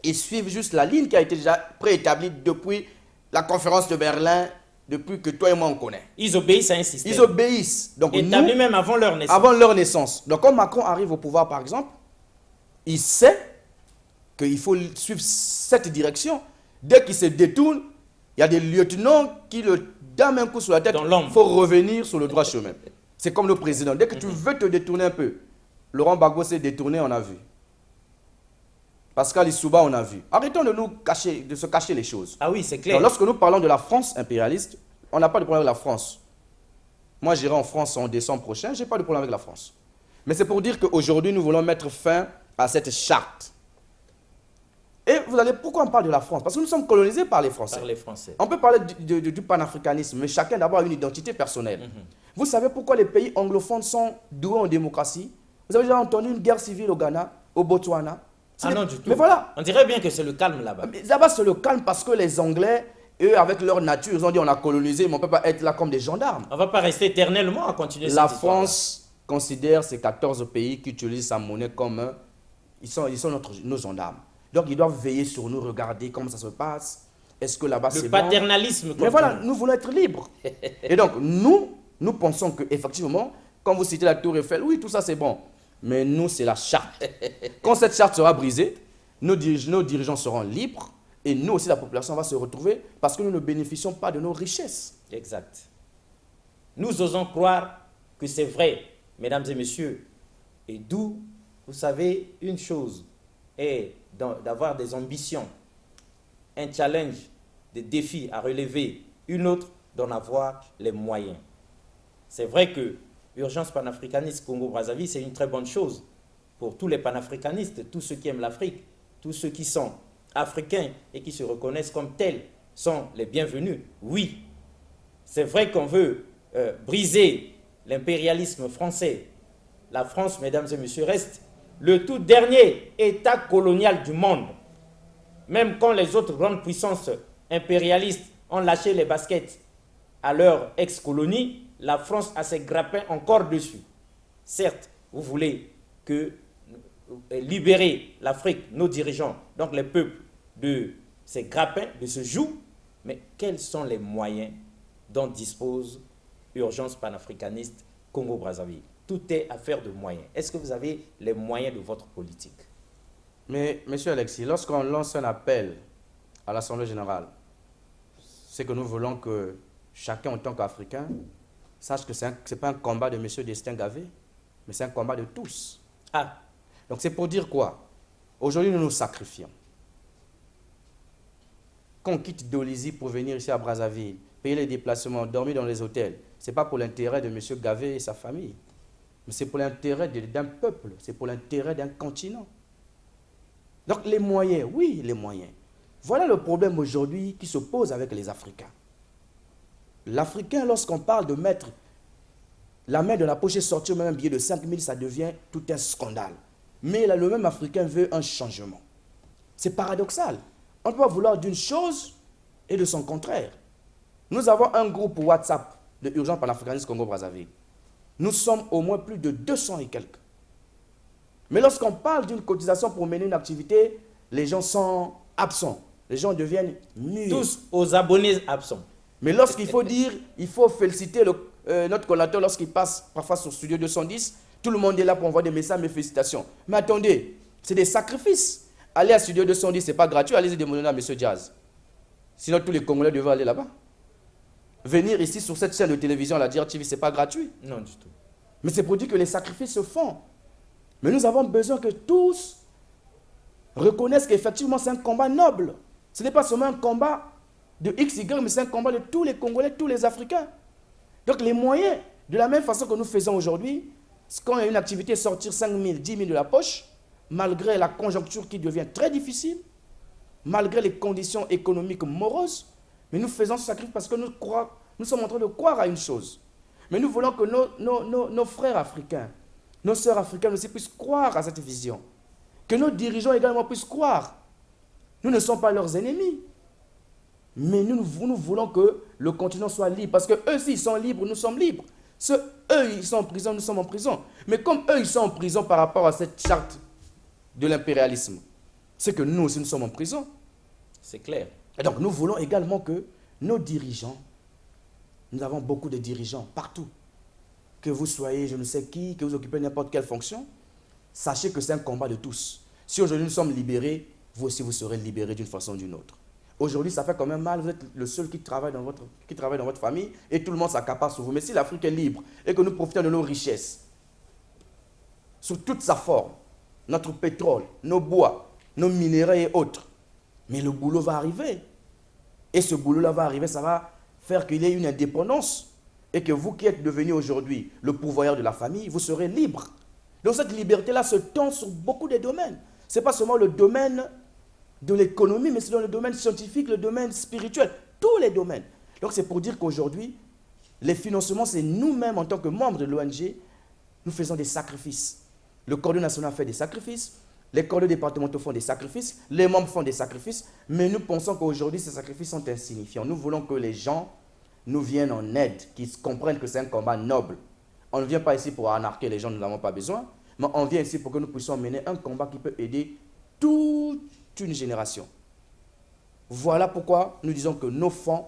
[SPEAKER 2] ils suivent juste la ligne qui a été déjà préétablie depuis la conférence de Berlin, depuis que toi et moi on connaît.
[SPEAKER 1] Ils obéissent à un système.
[SPEAKER 2] Ils obéissent. Donc
[SPEAKER 1] établi même avant leur naissance.
[SPEAKER 2] Avant leur naissance. Donc quand Macron arrive au pouvoir, par exemple, il sait qu'il faut suivre cette direction. Dès qu'il se détourne, il y a des lieutenants qui le donnent un coup sur la tête. Il faut revenir sur le droit chemin. C'est comme le président. Dès que tu veux te détourner un peu, Laurent Gbagbo s'est détourné, on a vu. Pascal Issouba, on a vu. Arrêtons de se cacher les choses.
[SPEAKER 1] Ah oui, c'est clair.
[SPEAKER 2] Donc, lorsque nous parlons de la France impérialiste, on n'a pas de problème avec la France. Moi, j'irai en France en décembre prochain, je n'ai pas de problème avec la France. Mais c'est pour dire qu'aujourd'hui, nous voulons mettre fin à cette charte. Et vous allez, pourquoi on parle de la France? Parce que nous sommes colonisés par les Français.
[SPEAKER 1] Par les Français.
[SPEAKER 2] On peut parler du panafricanisme, mais chacun d'abord a une identité personnelle. Vous savez pourquoi les pays anglophones sont doués en démocratie? Vous avez déjà entendu une guerre civile au Ghana, au Botswana?
[SPEAKER 1] Ah non, du tout.
[SPEAKER 2] Mais voilà.
[SPEAKER 1] On dirait bien que c'est le calme là-bas.
[SPEAKER 2] Là-bas, c'est le calme parce que les Anglais, eux, avec leur nature, ils ont dit on a colonisé, mais on ne peut pas être là comme des gendarmes.
[SPEAKER 1] On ne va pas rester éternellement à continuer
[SPEAKER 2] La France considère ces 14 pays qui utilisent sa monnaie comme... Ils sont nos gendarmes. Donc, ils doivent veiller sur nous, regarder comment ça se passe. Est-ce que là-bas, c'est bon?
[SPEAKER 1] Le paternalisme.
[SPEAKER 2] Mais voilà, nous voulons être libres. Et donc, nous pensons qu'effectivement, quand vous citez la Tour Eiffel, oui, tout ça, c'est bon. Mais nous, c'est la charte. Quand cette charte sera brisée, nos dirigeants seront libres et nous aussi, la population va se retrouver parce que nous ne bénéficions pas de nos richesses.
[SPEAKER 1] Exact. Nous osons croire que c'est vrai, mesdames et messieurs. Et d'où, vous savez, une chose est d'avoir des ambitions, un challenge, des défis à relever, une autre d'en avoir les moyens. C'est vrai que Urgence panafricaniste Congo-Brazzaville, c'est une très bonne chose pour tous les panafricanistes, tous ceux qui aiment l'Afrique, tous ceux qui sont africains et qui se reconnaissent comme tels sont les bienvenus. Oui, c'est vrai qu'on veut briser l'impérialisme français. La France, mesdames et messieurs, reste le tout dernier État colonial du monde. Même quand les autres grandes puissances impérialistes ont lâché les baskets à leur ex-colonie, la France a ses grappins encore dessus. Certes, vous voulez libérer l'Afrique, nos dirigeants, donc les peuples, de ces grappins, de ce joug, mais quels sont les moyens dont dispose Urgence panafricaniste Congo-Brazzaville? Tout est affaire de moyens. Est-ce que vous avez les moyens de votre politique?
[SPEAKER 2] Mais, monsieur Alexis, lorsqu'on lance un appel à l'Assemblée générale, c'est que nous voulons que chacun, en tant qu'Africain, sache que ce n'est pas un combat de M. Destin Gavé, mais c'est un combat de tous.
[SPEAKER 1] Ah.
[SPEAKER 2] Donc c'est pour dire quoi? Aujourd'hui, nous nous sacrifions. Quand on quitte Dolisie pour venir ici à Brazzaville, payer les déplacements, dormir dans les hôtels, ce n'est pas pour l'intérêt de M. Gavé et sa famille, mais c'est pour l'intérêt d'un peuple, c'est pour l'intérêt d'un continent. Donc les moyens, oui, les moyens. Voilà le problème aujourd'hui qui se pose avec les Africains. L'Africain, lorsqu'on parle de mettre la main de la poche et sortir même un billet de 5 000, ça devient tout un scandale. Mais là, le même Africain veut un changement. C'est paradoxal. On ne peut pas vouloir d'une chose et de son contraire. Nous avons un groupe WhatsApp de Urgence panafricaniste Congo-Brazzaville. Nous sommes au moins plus de 200 et quelques. Mais lorsqu'on parle d'une cotisation pour mener une activité, les gens sont absents. Les gens deviennent muets.
[SPEAKER 1] Tous aux abonnés absents.
[SPEAKER 2] Mais lorsqu'il faut dire, il faut féliciter notre collaborateur lorsqu'il passe parfois sur Studio 210, tout le monde est là pour envoyer des messages, mes félicitations. Mais attendez, c'est des sacrifices. Aller à Studio 210, ce n'est pas gratuit, allez-y demander à M. Jazz. Sinon, tous les Congolais devaient aller là-bas. Venir ici sur cette chaîne de télévision, la DRTV, ce n'est pas gratuit.
[SPEAKER 1] Non, du tout.
[SPEAKER 2] Mais c'est pour dire que les sacrifices se font. Mais nous avons besoin que tous reconnaissent qu'effectivement, c'est un combat noble. Ce n'est pas seulement un combat de XY, mais c'est un combat de tous les Congolais, tous les Africains. Donc les moyens, de la même façon que nous faisons aujourd'hui, quand il y a une activité, sortir 5 000, 10 000 de la poche, malgré la conjoncture qui devient très difficile, malgré les conditions économiques moroses, mais nous faisons ce sacrifice parce que nous sommes en train de croire à une chose. Mais nous voulons que nos frères africains, nos sœurs africaines aussi puissent croire à cette vision. Que nos dirigeants également puissent croire. Nous ne sommes pas leurs ennemis. Mais nous voulons que le continent soit libre. Parce que eux, s'ils sont libres, nous sommes libres. Eux, ils sont en prison, nous sommes en prison. Mais comme eux, ils sont en prison par rapport à cette charte de l'impérialisme, c'est que nous aussi, nous sommes en prison.
[SPEAKER 1] C'est clair.
[SPEAKER 2] Et donc, nous voulons également que nos dirigeants, nous avons beaucoup de dirigeants partout, que vous soyez je ne sais qui, que vous occupez n'importe quelle fonction, sachez que c'est un combat de tous. Si aujourd'hui nous sommes libérés, vous aussi vous serez libérés d'une façon ou d'une autre. Aujourd'hui, ça fait quand même mal, vous êtes le seul qui travaille dans votre famille et tout le monde s'accapare sur vous. Mais si l'Afrique est libre et que nous profitons de nos richesses, sous toute sa forme, notre pétrole, nos bois, nos minéraux et autres, mais le boulot va arriver. Et ce boulot-là va arriver, ça va faire qu'il y ait une indépendance et que vous qui êtes devenu aujourd'hui le pourvoyeur de la famille, vous serez libre. Donc cette liberté-là se tend sur beaucoup de domaines. Ce n'est pas seulement le domaine de l'économie, mais c'est dans le domaine scientifique, le domaine spirituel, tous les domaines. Donc c'est pour dire qu'aujourd'hui, les financements, c'est nous-mêmes en tant que membres de l'ONG, nous faisons des sacrifices. Le Cordon national fait des sacrifices, les cordons départementaux font des sacrifices, les membres font des sacrifices, mais nous pensons qu'aujourd'hui, ces sacrifices sont insignifiants. Nous voulons que les gens nous viennent en aide, qu'ils comprennent que c'est un combat noble. On ne vient pas ici pour anarquer les gens, nous n'en avons pas besoin, mais on vient ici pour que nous puissions mener un combat qui peut aider toute une génération. Voilà pourquoi nous disons que nos fonds,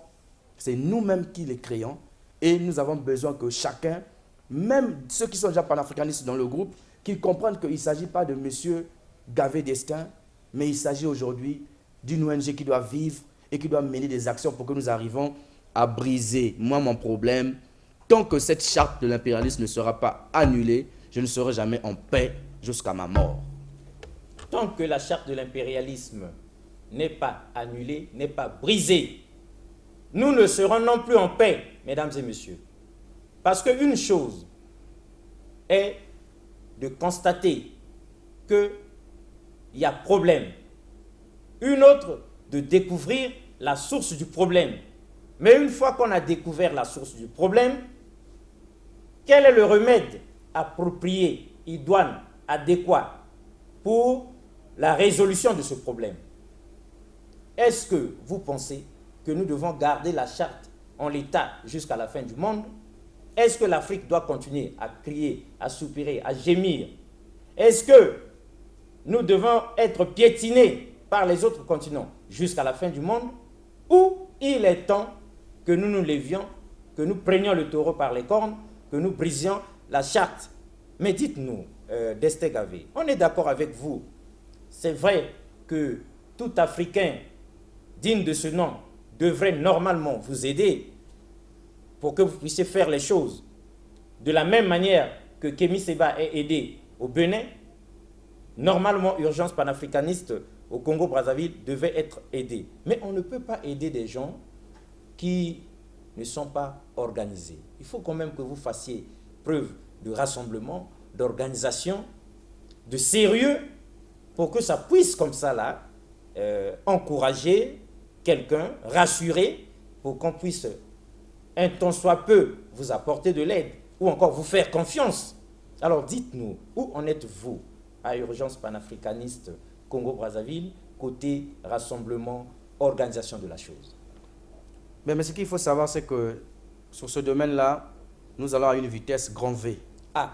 [SPEAKER 2] c'est nous-mêmes qui les créons et nous avons besoin que chacun, même ceux qui sont déjà panafricanistes dans le groupe, qu'ils comprennent qu'il ne s'agit pas de monsieur Gavé Destin, mais il s'agit aujourd'hui d'une ONG qui doit vivre et qui doit mener des actions pour que nous arrivions à briser, moi, mon problème. Tant que cette charte de l'impérialisme ne sera pas annulée, je ne serai jamais en paix jusqu'à ma mort.
[SPEAKER 1] Tant que la charte de l'impérialisme n'est pas annulée, n'est pas brisée, nous ne serons non plus en paix, mesdames et messieurs. Parce qu'une chose est de constater qu'il y a problème. Une autre, de découvrir la source du problème. Mais une fois qu'on a découvert la source du problème, quel est le remède approprié, idoine, adéquat pour la résolution de ce problème? Est-ce que vous pensez que nous devons garder la charte en l'état jusqu'à la fin du monde? Est-ce que l'Afrique doit continuer à crier, à soupirer, à gémir? Est-ce que nous devons être piétinés par les autres continents jusqu'à la fin du monde? Ou il est temps que nous nous levions, que nous prenions le taureau par les cornes, que nous brisions la charte? Mais dites-nous, Destin Gavé, on est d'accord avec vous. C'est vrai que tout Africain digne de ce nom devrait normalement vous aider pour que vous puissiez faire les choses de la même manière que Kémy Séba est aidé au Bénin. Normalement, Urgence panafricaniste au Congo-Brazzaville devait être aidée. Mais on ne peut pas aider des gens qui ne sont pas organisés. Il faut quand même que vous fassiez preuve de rassemblement, d'organisation, de sérieux, pour que ça puisse comme ça là encourager quelqu'un, rassurer, pour qu'on puisse un tant soit peu vous apporter de l'aide ou encore vous faire confiance. Alors dites-nous, où en êtes-vous à Urgence panafricaniste Congo-Brazzaville, côté rassemblement, organisation de la chose?
[SPEAKER 2] Mais ce qu'il faut savoir, c'est que sur ce domaine-là, nous allons à une vitesse grand V.
[SPEAKER 1] Ah,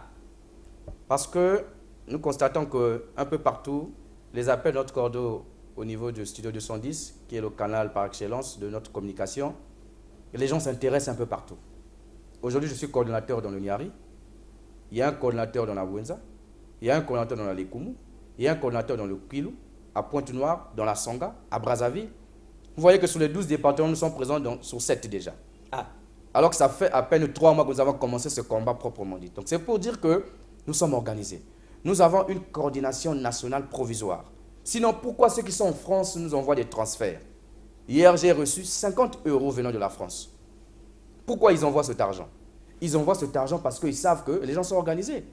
[SPEAKER 2] Parce que nous constatons qu'un peu partout, les appels de notre cordeau au niveau du studio 210, qui est le canal par excellence de notre communication, les gens s'intéressent un peu partout. Aujourd'hui, je suis coordonnateur dans le Niari, il y a un coordonnateur dans la Bouenza, il y a un coordonnateur dans la Lekumu, il y a un coordonnateur dans le Kwilu, à Pointe-Noire, dans la Songa, à Brazzaville. Vous voyez que sur les 12 départements, nous sommes présents sur 7 déjà.
[SPEAKER 1] Ah.
[SPEAKER 2] Alors que ça fait à peine 3 mois que nous avons commencé ce combat proprement dit. Donc c'est pour dire que nous sommes organisés. Nous avons une coordination nationale provisoire. Sinon, pourquoi ceux qui sont en France nous envoient des transferts? Hier, j'ai reçu 50 € venant de la France. Pourquoi ils envoient cet argent? Ils envoient cet argent parce qu'ils savent que les gens sont organisés.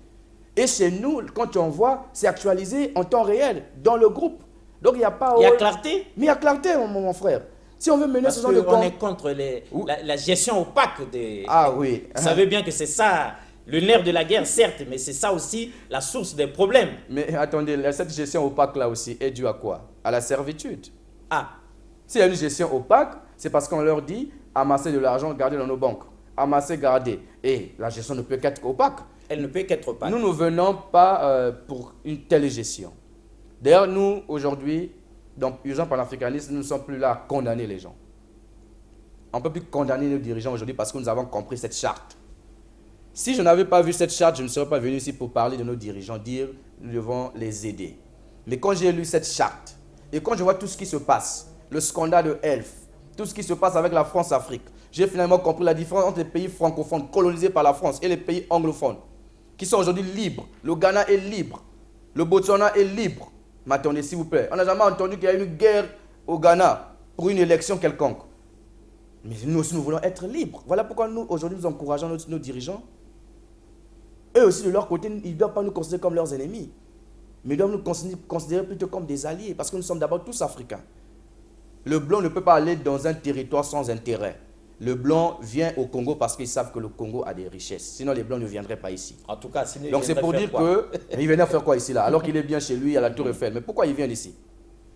[SPEAKER 2] Et chez nous, quand tu envoies, c'est actualisé en temps réel, dans le groupe. Donc il n'y a pas...
[SPEAKER 1] Il y a clarté.
[SPEAKER 2] Mais il y a clarté, mon frère. Si on veut mener
[SPEAKER 1] Parce
[SPEAKER 2] ce genre de
[SPEAKER 1] qu'on est contre la gestion opaque des...
[SPEAKER 2] Ah oui.
[SPEAKER 1] Vous savez bien que c'est ça, le nerf de la guerre, certes, mais c'est ça aussi la source des problèmes.
[SPEAKER 2] Mais attendez, cette gestion opaque-là aussi est due à quoi? À la servitude.
[SPEAKER 1] Ah.
[SPEAKER 2] S'il y a une gestion opaque, c'est parce qu'on leur dit amasser de l'argent, garder dans nos banques. Amasser, garder. Et la gestion ne peut qu'être opaque.
[SPEAKER 1] Elle ne peut qu'être opaque.
[SPEAKER 2] Nous ne venons pas pour une telle gestion. D'ailleurs, nous, aujourd'hui, dans Urgence panafricaniste, nous ne sommes plus là à condamner les gens. On ne peut plus condamner nos dirigeants aujourd'hui parce que nous avons compris cette charte. Si je n'avais pas vu cette charte, je ne serais pas venu ici pour parler de nos dirigeants, dire nous devons les aider. Mais quand j'ai lu cette charte, et quand je vois tout ce qui se passe, le scandale de Elf, tout ce qui se passe avec la France-Afrique, j'ai finalement compris la différence entre les pays francophones colonisés par la France et les pays anglophones, qui sont aujourd'hui libres. Le Ghana est libre, le Botswana est libre. Mais attendez, s'il vous plaît, on n'a jamais entendu qu'il y a eu une guerre au Ghana pour une élection quelconque. Mais nous aussi, nous voulons être libres. Voilà pourquoi nous, aujourd'hui, nous encourageons nos dirigeants. Eux aussi, de leur côté, ils ne doivent pas nous considérer comme leurs ennemis. Mais ils doivent nous considérer plutôt comme des alliés. Parce que nous sommes d'abord tous africains. Le blanc ne peut pas aller dans un territoire sans intérêt. Le blanc vient au Congo parce qu'ils savent que le Congo a des richesses. Sinon, les blancs ne viendraient pas ici.
[SPEAKER 1] En tout cas, sinon,
[SPEAKER 2] donc c'est pour dire qu'il venait faire quoi ici là? Alors qu'il est bien chez lui à la Tour Eiffel. Mais pourquoi il vient ici?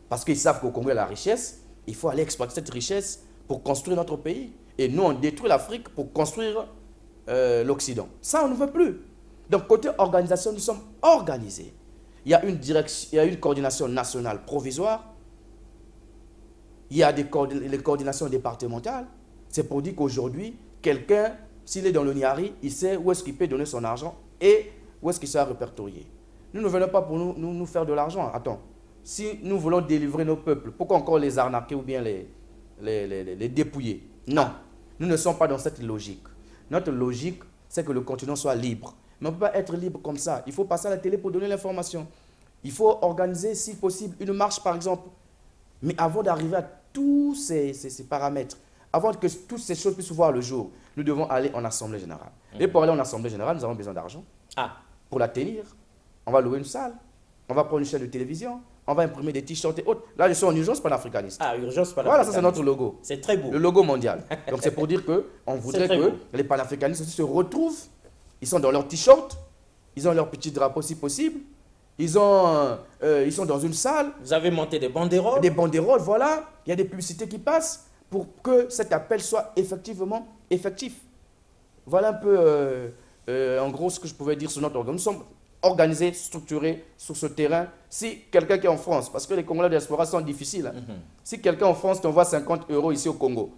[SPEAKER 2] Parce qu'ils savent qu'au Congo il y a la richesse. Il faut aller exploiter cette richesse pour construire notre pays. Et nous, on détruit l'Afrique pour construire l'Occident. Ça, on ne veut plus. Donc côté organisation, nous sommes organisés. Il y a une direction, il y a une coordination nationale provisoire. Il y a les coordinations départementales. C'est pour dire qu'aujourd'hui, quelqu'un, s'il est dans le Niari, il sait où est-ce qu'il peut donner son argent et où est-ce qu'il sera répertorié. Nous ne venons pas pour nous faire de l'argent. Attends, si nous voulons délivrer nos peuples, pourquoi encore les arnaquer ou bien les dépouiller? Non, nous ne sommes pas dans cette logique. Notre logique, c'est que le continent soit libre. Mais on ne peut pas être libre comme ça. Il faut passer à la télé pour donner l'information. Il faut organiser, si possible, une marche, par exemple. Mais avant d'arriver à tous ces paramètres, avant que toutes ces choses puissent voir le jour, nous devons aller en Assemblée générale. Et pour aller en Assemblée générale, nous avons besoin d'argent. Pour la tenir, on va louer une salle, on va prendre une chaîne de télévision, on va imprimer des t-shirts et autres. Là, je suis en urgence panafricaniste.
[SPEAKER 1] Urgence panafricaniste.
[SPEAKER 2] Voilà, ça c'est notre logo.
[SPEAKER 1] C'est très beau.
[SPEAKER 2] Le logo mondial. Donc c'est pour dire qu'on voudrait que les panafricanistes aussi se retrouvent. Ils sont dans leur t-shirt, ils ont leur petit drapeau si possible. Ils sont dans une salle.
[SPEAKER 1] Vous avez monté des banderoles.
[SPEAKER 2] Des banderoles, voilà. Il y a des publicités qui passent pour que cet appel soit effectivement effectif. Voilà un peu, en gros, ce que je pouvais dire sur notre organe. Nous sommes organisés, structurés sur ce terrain. Si quelqu'un qui est en France, parce que les Congolais de diaspora sont difficiles. Si quelqu'un en France t'envoie 50 € ici au Congo,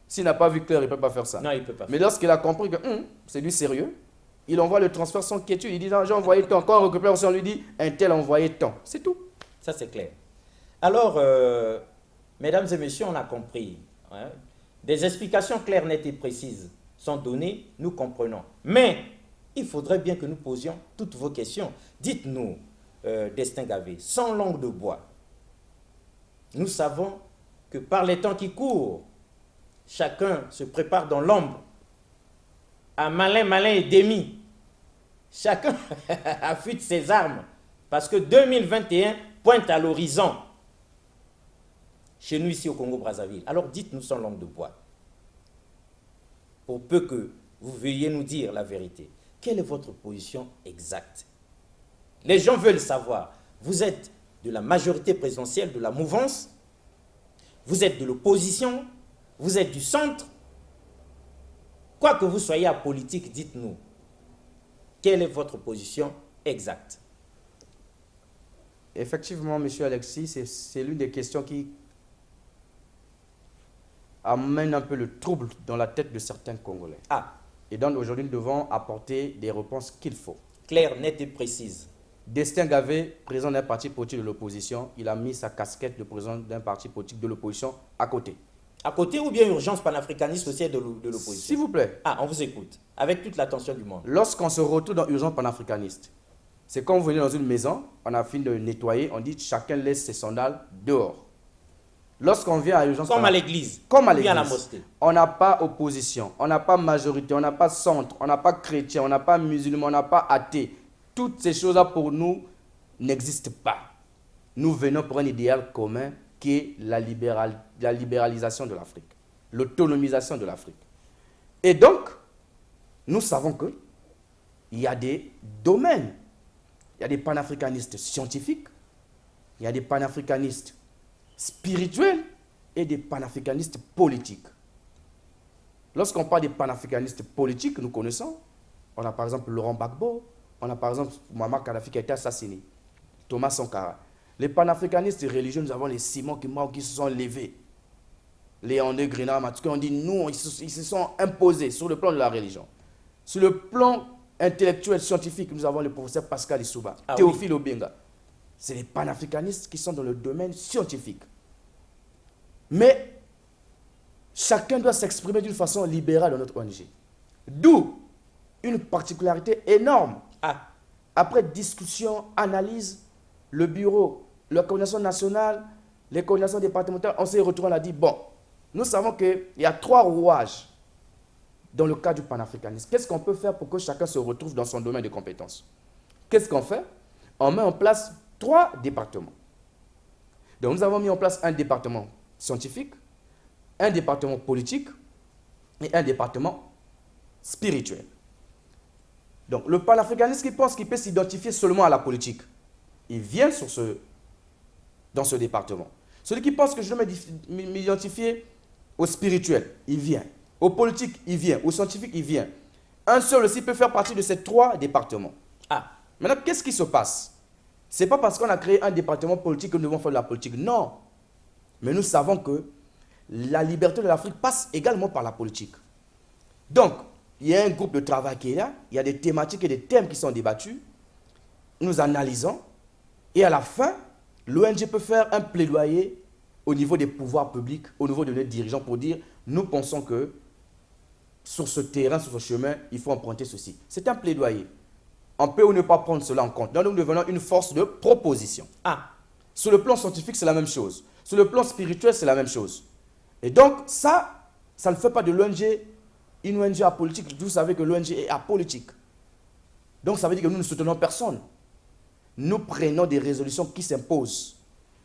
[SPEAKER 2] s'il n'a pas vu clair, il ne peut pas faire ça.
[SPEAKER 1] Non, il ne peut pas.
[SPEAKER 2] Mais lorsqu'il a compris que c'est du sérieux, il envoie le transfert sans quiétude. Il dit, j'ai envoyé tant. Quand on récupère, on lui dit, un tel a envoyé tant. C'est tout.
[SPEAKER 1] Ça, c'est clair. Alors, mesdames et messieurs, on a compris. Hein? Des explications claires, nettes et précises sont données, nous comprenons. Mais, il faudrait bien que nous posions toutes vos questions. Dites-nous, Destin Gavé, sans langue de bois, nous savons que par les temps qui courent, chacun se prépare dans l'ombre. À malin et demi. Chacun affûte ses armes. Parce que 2021 pointe à l'horizon. Chez nous, ici au Congo-Brazzaville. Alors dites-nous sans langue de bois. Pour peu que vous veuillez nous dire la vérité. Quelle est votre position exacte? Les gens veulent savoir. Vous êtes de la majorité présidentielle, de la mouvance. Vous êtes de l'opposition. Vous êtes du centre. Quoi que vous soyez à politique, dites-nous. Quelle est votre position exacte?
[SPEAKER 2] Effectivement, monsieur Alexis, c'est l'une des questions qui amène un peu le trouble dans la tête de certains Congolais.
[SPEAKER 1] Ah,
[SPEAKER 2] Et donc aujourd'hui, nous devons apporter des réponses qu'il faut.
[SPEAKER 1] claire, nette et précise.
[SPEAKER 2] Destin Gavé, président d'un parti politique de l'opposition, il a mis sa casquette de président d'un parti politique de l'opposition à côté.
[SPEAKER 1] À côté ou bien urgence panafricaniste aussi de l'opposition?
[SPEAKER 2] S'il vous plaît.
[SPEAKER 1] Ah, on vous écoute. Avec toute l'attention du monde.
[SPEAKER 2] Lorsqu'on se retrouve dans urgence panafricaniste, c'est quand vous venez dans une maison, on a fini de nettoyer, on dit chacun laisse ses sandales dehors. Lorsqu'on vient à urgence
[SPEAKER 1] Comme à l'église.
[SPEAKER 2] comme à
[SPEAKER 1] ou bien à la
[SPEAKER 2] l'église,
[SPEAKER 1] mosquée.
[SPEAKER 2] on n'a pas opposition, on n'a pas majorité, on n'a pas centre, on n'a pas chrétien, on n'a pas musulman, on n'a pas athée. Toutes ces choses-là pour nous n'existent pas. Nous venons pour un idéal commun qui est la libéralisation de l'Afrique, l'autonomisation de l'Afrique. Et donc, nous savons que il y a des domaines. Il y a des panafricanistes scientifiques, il y a des panafricanistes spirituels et des panafricanistes politiques. Lorsqu'on parle des panafricanistes politiques, nous connaissons, on a par exemple Laurent Gbagbo, on a par exemple Muammar Kadhafi qui a été assassiné, Thomas Sankara. Les panafricanistes religieux, nous avons les Simon Kimao qui se sont levés. Les André Grenard, Mathieu, on dit nous, ils se sont imposés sur le plan de la religion. Sur le plan intellectuel, scientifique, nous avons le professeur Pascal Issouba, Théophile Obenga. C'est les panafricanistes qui sont dans le domaine scientifique. Mais chacun doit s'exprimer d'une façon libérale dans notre ONG. D'où une particularité énorme.
[SPEAKER 1] Ah,
[SPEAKER 2] Après discussion, analyse, le bureau, la coordination nationale, les coordinations départementales, on s'est retrouvés, on a dit, bon, nous savons qu'il y a 3 rouages dans le cas du panafricanisme. Qu'est-ce qu'on peut faire pour que chacun se retrouve dans son domaine de compétences? Qu'est-ce qu'on fait? On met en place 3 départements. Donc nous avons mis en place un département scientifique, un département politique et un département spirituel. Donc le panafricaniste qui pense qu'il peut s'identifier seulement à la politique, il vient dans ce département. Celui qui pense que je dois m'identifier au spirituel, il vient. Au politique, il vient. Au scientifique, il vient. Un seul aussi peut faire partie de ces 3 départements.
[SPEAKER 1] ah,
[SPEAKER 2] Maintenant, qu'est-ce qui se passe? Ce n'est pas parce qu'on a créé un département politique que nous devons faire de la politique. Non. Mais nous savons que la liberté de l'Afrique passe également par la politique. Donc, il y a un groupe de travail qui est là. Il y a des thématiques et des thèmes qui sont débattus. Nous analysons. Et à la fin, l'ONG peut faire un plaidoyer au niveau des pouvoirs publics, au niveau de nos dirigeants pour dire, nous pensons que sur ce terrain, sur ce chemin, il faut emprunter ceci. C'est un plaidoyer. On peut ou ne pas prendre cela en compte. Donc nous devenons une force de proposition.
[SPEAKER 1] ah.
[SPEAKER 2] Sur le plan scientifique, c'est la même chose. Sur le plan spirituel, c'est la même chose. Et donc ça ne fait pas de l'ONG une ONG apolitique. Vous savez que l'ONG est apolitique. Donc ça veut dire que nous ne soutenons personne. Nous prenons des résolutions qui s'imposent.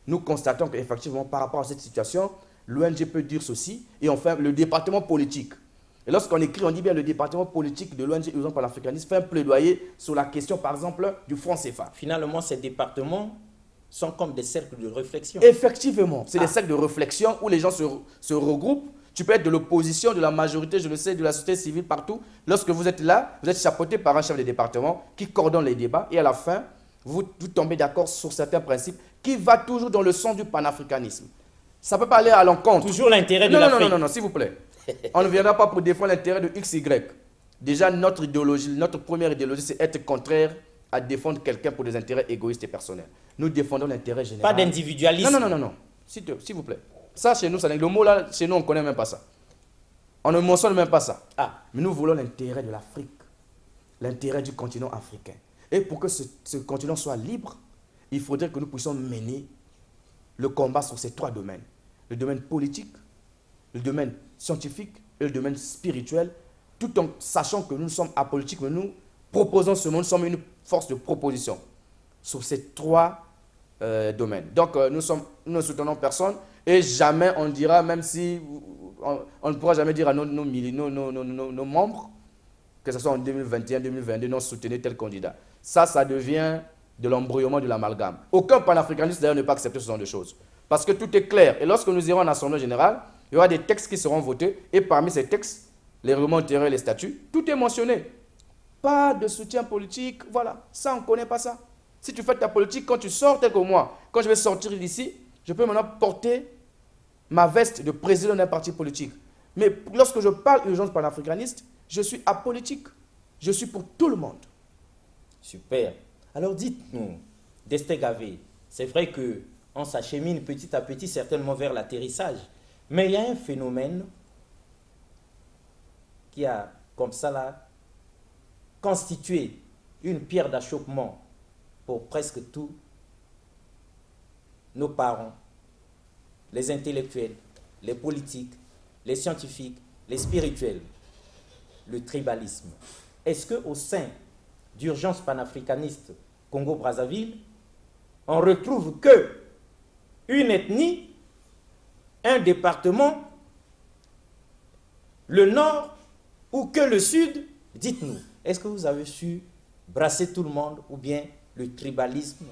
[SPEAKER 2] Nous constatons qu'effectivement, par rapport à cette situation, l'ONG peut dire ceci, et enfin, le département politique. Et lorsqu'on écrit, on dit bien le département politique de l'ONG Urgence panafricaniste fait un plaidoyer sur la question, par exemple, du franc CFA.
[SPEAKER 1] Finalement, ces départements sont comme des cercles de réflexion.
[SPEAKER 2] Effectivement, c'est des cercles de réflexion où les gens se regroupent. Tu peux être de l'opposition, de la majorité, je le sais, de la société civile, partout. Lorsque vous êtes là, vous êtes chapeauté par un chef de département qui coordonne les débats, et à la fin, vous tombez d'accord sur certains principes qui va toujours dans le sens du panafricanisme. Ça ne peut pas aller à l'encontre.
[SPEAKER 1] Toujours l'intérêt de l'Afrique.
[SPEAKER 2] Non, s'il vous plaît. On ne viendra pas pour défendre l'intérêt de X, Y. Déjà, notre idéologie, notre première idéologie, c'est être contraire à défendre quelqu'un pour des intérêts égoïstes et personnels. Nous défendons l'intérêt général.
[SPEAKER 1] Pas d'individualisme.
[SPEAKER 2] Non. S'il vous plaît. Ça, chez nous, le mot là, chez nous, on ne connaît même pas ça. On ne mentionne même pas ça.
[SPEAKER 1] Ah.
[SPEAKER 2] Mais nous voulons l'intérêt de l'Afrique. L'intérêt du continent africain. Et pour que ce continent soit libre, il faudrait que nous puissions mener le combat sur ces 3 domaines. Le domaine politique, le domaine scientifique et le domaine spirituel, tout en sachant que nous sommes apolitiques, mais nous proposons ce monde, nous sommes une force de proposition sur ces 3 domaines. Donc nous ne soutenons personne et jamais on dira, même si on ne pourra jamais dire à nos membres, que ce soit en 2021, 2022, non soutenez tel candidat. Ça devient de l'embrouillement, de l'amalgame. Aucun panafricaniste d'ailleurs ne peut accepter ce genre de choses. Parce que tout est clair. Et lorsque nous irons en assemblée générale, il y aura des textes qui seront votés. Et parmi ces textes, les règlements intérieurs et les statuts, tout est mentionné. Pas de soutien politique, voilà. Ça, on ne connaît pas ça. Si tu fais ta politique, quand tu sors, tel que moi, quand je vais sortir d'ici, je peux maintenant porter ma veste de président d'un parti politique. Mais lorsque je parle urgence panafricaniste, je suis apolitique. Je suis pour tout le monde.
[SPEAKER 1] Super. Alors dites-nous, Destin Gavé, c'est vrai qu'on s'achemine petit à petit certainement vers l'atterrissage, mais il y a un phénomène qui a comme ça là constitué une pierre d'achoppement pour presque tous nos parents, les intellectuels, les politiques, les scientifiques, les spirituels, le tribalisme. Est-ce qu'au sein d'urgence panafricaniste Congo-Brazzaville, on retrouve que une ethnie, un département, le nord ou que le sud? Dites-nous, est-ce que vous avez su brasser tout le monde ou bien le tribalisme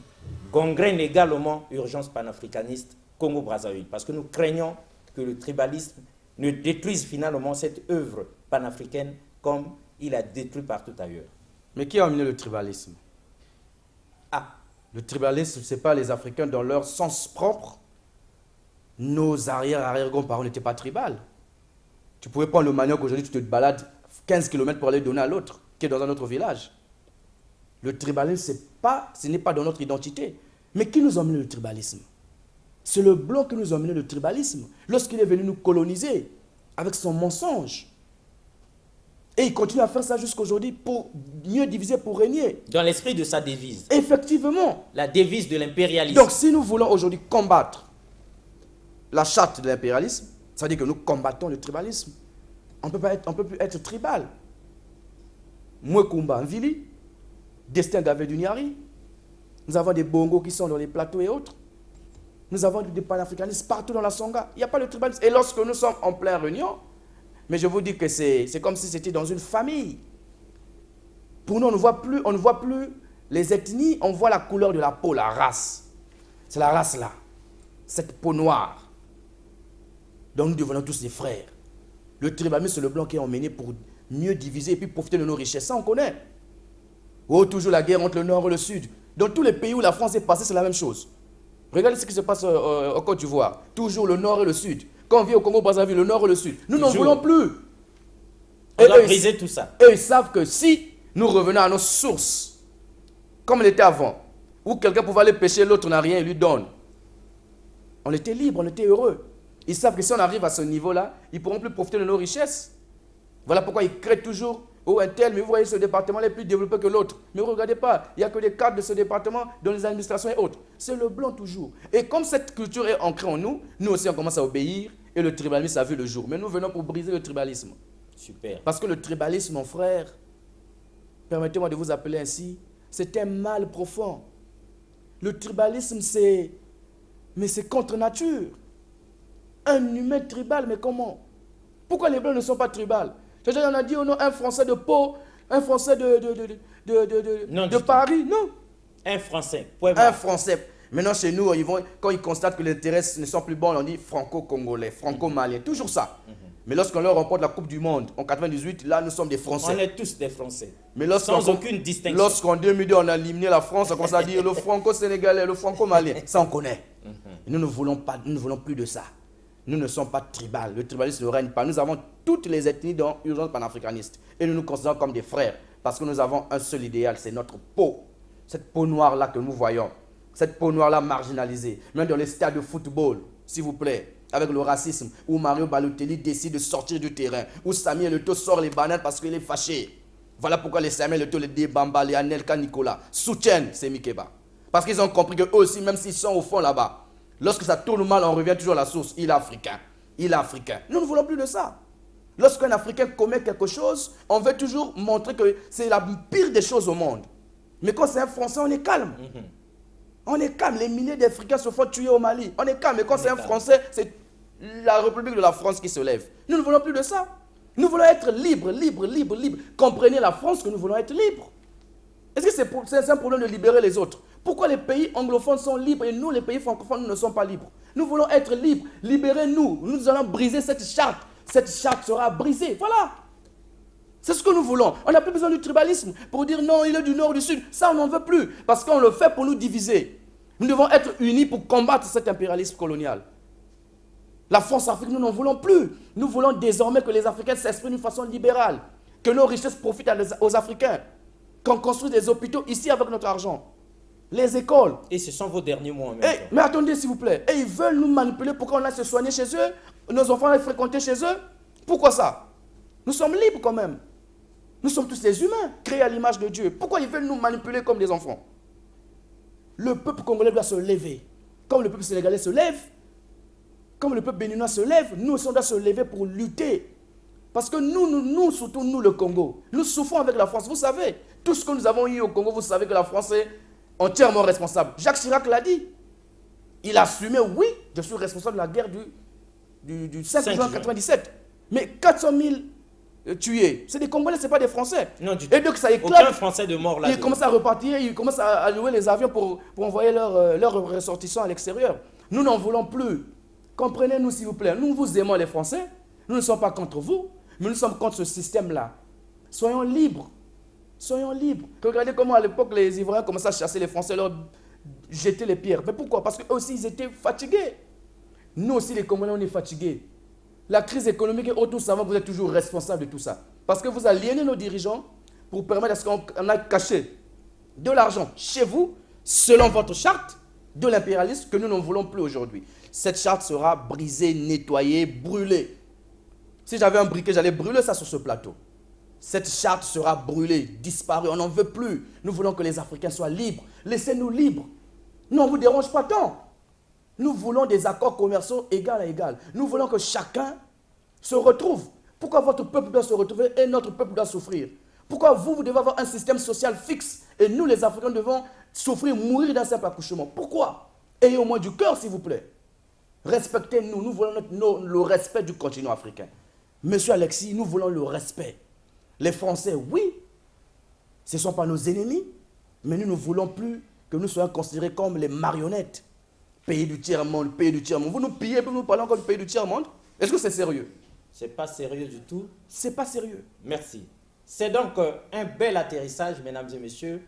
[SPEAKER 1] gangrène également urgence panafricaniste Congo-Brazzaville? Parce que nous craignons que le tribalisme ne détruise finalement cette œuvre panafricaine comme il a détruit partout ailleurs.
[SPEAKER 2] Mais qui a amené le tribalisme?
[SPEAKER 1] Ah,
[SPEAKER 2] Le tribalisme, ce n'est pas les Africains dans leur sens propre. Nos arrière-grands-parents n'étaient pas tribales. Tu pouvais prendre le manioc, aujourd'hui tu te balades 15 km pour aller le donner à l'autre, qui est dans un autre village. Le tribalisme, ce n'est pas dans notre identité. Mais qui nous a amené le tribalisme? C'est le blanc qui nous a amené le tribalisme. Lorsqu'il est venu nous coloniser, avec son mensonge. Et il continue à faire ça jusqu'aujourd'hui pour mieux diviser, pour régner.
[SPEAKER 1] dans l'esprit de sa devise,
[SPEAKER 2] Effectivement.
[SPEAKER 1] la devise de l'impérialisme.
[SPEAKER 2] Donc si nous voulons aujourd'hui combattre la charte de l'impérialisme, ça veut dire que nous combattons le tribalisme. On ne peut plus être tribal. Mwekumba Nvili, Destin Gavé du Niari. Nous avons des bongos qui sont dans les plateaux et autres. Nous avons des panafricanistes partout dans la Songa. Il n'y a pas de tribalisme. Et lorsque nous sommes en pleine réunion, mais je vous dis que c'est comme si c'était dans une famille. Pour nous, on ne voit plus les ethnies, on voit la couleur de la peau, la race. C'est la race là, cette peau noire. Donc nous devenons tous des frères. Le tribalisme, c'est le blanc qui est emmené pour mieux diviser et puis profiter de nos richesses. Ça, on connaît. Oh, toujours la guerre entre le nord et le sud. Dans tous les pays où la France est passée, c'est la même chose. Regardez ce qui se passe au Côte d'Ivoire. Toujours le nord et le sud. Quand on vient au Congo-Brazzaville, le nord et le sud. Nous n'en voulons plus.
[SPEAKER 1] On doit briser tout ça.
[SPEAKER 2] Et ils savent que si nous revenons à nos sources, comme on était avant, où quelqu'un pouvait aller pêcher, l'autre n'a rien, il lui donne. On était libre, on était heureux. Ils savent que si on arrive à ce niveau-là, ils ne pourront plus profiter de nos richesses. Voilà pourquoi ils créent toujours, oh un tel, mais vous voyez ce département est plus développé que l'autre. Mais vous ne regardez pas, il n'y a que des cadres de ce département dans les administrations et autres. C'est le blanc toujours. Et comme cette culture est ancrée en nous, nous aussi on commence à obéir et le tribalisme a vu le jour. Mais nous venons pour briser le tribalisme.
[SPEAKER 1] Super.
[SPEAKER 2] Parce que le tribalisme, mon frère, permettez-moi de vous appeler ainsi, c'est un mal profond. Le tribalisme, c'est contre nature. Un humain tribal, mais comment? Pourquoi les blancs ne sont pas tribales? On a dit, oh non, un Français de Pau, un Français de Paris, non.
[SPEAKER 1] Un Français.
[SPEAKER 2] Un Français. Maintenant, chez nous, quand ils constatent que les intérêts ne sont plus bons, on dit franco-congolais, franco-malien, toujours ça. Mais lorsqu'on leur remporte la Coupe du Monde en 98, là, nous sommes des Français.
[SPEAKER 1] On est tous des Français.
[SPEAKER 2] Mais
[SPEAKER 1] sans aucune distinction.
[SPEAKER 2] Lorsqu'en 2002, on a éliminé la France, on commence à dire le franco-sénégalais, le franco-malien. Ça, on connaît. Nous ne voulons plus de ça. Nous ne sommes pas tribal. Le tribalisme ne règne pas. Nous avons toutes les ethnies dans l'urgence panafricaniste. Et nous nous considérons comme des frères. Parce que nous avons un seul idéal, c'est notre peau. Cette peau noire-là que nous voyons. Cette peau noire-là marginalisée. Même dans les stades de football, s'il vous plaît. Avec le racisme, où Mario Balotelli décide de sortir du terrain. Où Samuel Eto'o sort les bananes parce qu'il est fâché. Voilà pourquoi les Samuel Eto'o, les Debamba, les Anelka Nicolas soutiennent ces Mikeba. Parce qu'ils ont compris qu'eux aussi, même s'ils sont au fond là-bas, lorsque ça tourne mal, on revient toujours à la source. Il est africain. Il est africain. Nous ne voulons plus de ça. Lorsqu'un Africain commet quelque chose, on veut toujours montrer que c'est la pire des choses au monde. Mais quand c'est un Français, on est calme. On est calme. Les milliers d'Africains se font tuer au Mali. On est calme. Mais quand c'est un Français, c'est la République de la France qui se lève. Nous ne voulons plus de ça. Nous voulons être libres, libres, libres, libres. Comprenez la France que nous voulons être libres. Est-ce que c'est un problème de libérer les autres? Pourquoi les pays anglophones sont libres et nous, les pays francophones, nous ne sommes pas libres? Nous voulons être libres. Libérez-nous. Nous allons briser cette charte. Cette charte sera brisée. Voilà. C'est ce que nous voulons. On n'a plus besoin du tribalisme pour dire non, il est du nord, du sud. Ça, on n'en veut plus. Parce qu'on le fait pour nous diviser. Nous devons être unis pour combattre cet impérialisme colonial. La France-Afrique, nous n'en voulons plus. Nous voulons désormais que les Africains s'expriment d'une façon libérale. Que nos richesses profitent aux Africains. Qu'on construise des hôpitaux ici avec notre argent. Les écoles.
[SPEAKER 1] Et ce sont vos derniers mots en même temps.
[SPEAKER 2] Mais attendez, s'il vous plaît. Et ils veulent nous manipuler pour qu'on aille se soigner chez eux. Nos enfants aillent fréquenter chez eux. Pourquoi ça? Nous sommes libres quand même. Nous sommes tous des humains, créés à l'image de Dieu. Pourquoi ils veulent nous manipuler comme des enfants? Le peuple congolais doit se lever. Comme le peuple sénégalais se lève, comme le peuple béninois se lève, nous aussi on doit se lever pour lutter. Parce que nous, surtout nous le Congo, nous souffrons avec la France. Vous savez, tout ce que nous avons eu au Congo, vous savez que la France est entièrement responsable. Jacques Chirac l'a dit. Il a assumé, oui, je suis responsable de la guerre du 5 juin 1997. Mais 400 000 tués, c'est des Congolais, ce n'est pas des Français.
[SPEAKER 1] Non, du tout.
[SPEAKER 2] Et donc ça éclate.
[SPEAKER 1] Aucun Français de mort là.
[SPEAKER 2] Ils commencent à repartir, ils commencent à louer les avions pour envoyer leurs ressortissants à l'extérieur. Nous n'en voulons plus. Comprenez-nous s'il vous plaît. Nous vous aimons les Français. Nous ne sommes pas contre vous, mais nous sommes contre ce système-là. Soyons libres. Soyons libres. Regardez comment à l'époque les Ivoiriens commençaient à chasser les Français, leur jeter les pierres. Mais pourquoi? Parce qu'eux aussi ils étaient fatigués. Nous aussi les Congolais on est fatigués. La crise économique et autres, nous savons que vous êtes toujours responsables de tout ça. Parce que vous aliénez nos dirigeants pour permettre à ce qu'on aille cacher de l'argent chez vous, selon votre charte de l'impérialisme que nous n'en voulons plus aujourd'hui. Cette charte sera brisée, nettoyée, brûlée. Si j'avais un briquet, j'allais brûler ça sur ce plateau. Cette charte sera brûlée, disparue, on n'en veut plus. Nous voulons que les Africains soient libres. Laissez-nous libres. Nous, on ne vous dérange pas tant. Nous voulons des accords commerciaux égal à égal. Nous voulons que chacun se retrouve. Pourquoi votre peuple doit se retrouver et notre peuple doit souffrir? Pourquoi vous devez avoir un système social fixe et nous, les Africains, devons souffrir, mourir d'un simple accouchement? Pourquoi? Ayez au moins du cœur, s'il vous plaît. Respectez-nous. Nous voulons le respect du continent africain. Monsieur Alexis, nous voulons le respect. Les Français, oui, ce ne sont pas nos ennemis, mais nous ne voulons plus que nous soyons considérés comme les marionnettes. Pays du tiers-monde, pays du tiers-monde. Vous nous pillez pour nous parler encore du pays du tiers-monde? Est-ce que c'est sérieux?
[SPEAKER 1] Ce n'est pas sérieux du tout.
[SPEAKER 2] Ce n'est pas sérieux.
[SPEAKER 1] Merci. C'est donc un bel atterrissage, mesdames et messieurs.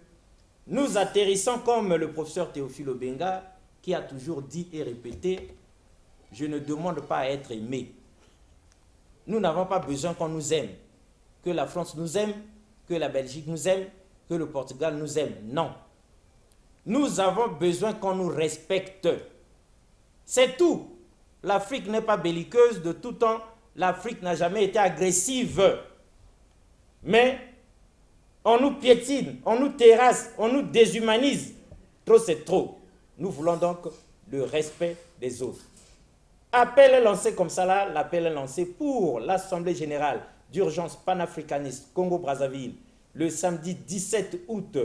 [SPEAKER 1] Nous atterrissons comme le professeur Théophile Obenga, qui a toujours dit et répété, je ne demande pas à être aimé. Nous n'avons pas besoin qu'on nous aime. Que la France nous aime, que la Belgique nous aime, que le Portugal nous aime. Non. Nous avons besoin qu'on nous respecte. C'est tout. L'Afrique n'est pas belliqueuse de tout temps. L'Afrique n'a jamais été agressive. Mais on nous piétine, on nous terrasse, on nous déshumanise. Trop, c'est trop. Nous voulons donc le respect des autres. Appel est lancé comme ça là, l'appel est lancé pour l'Assemblée générale d'urgence panafricaniste Congo-Brazzaville le samedi 17 août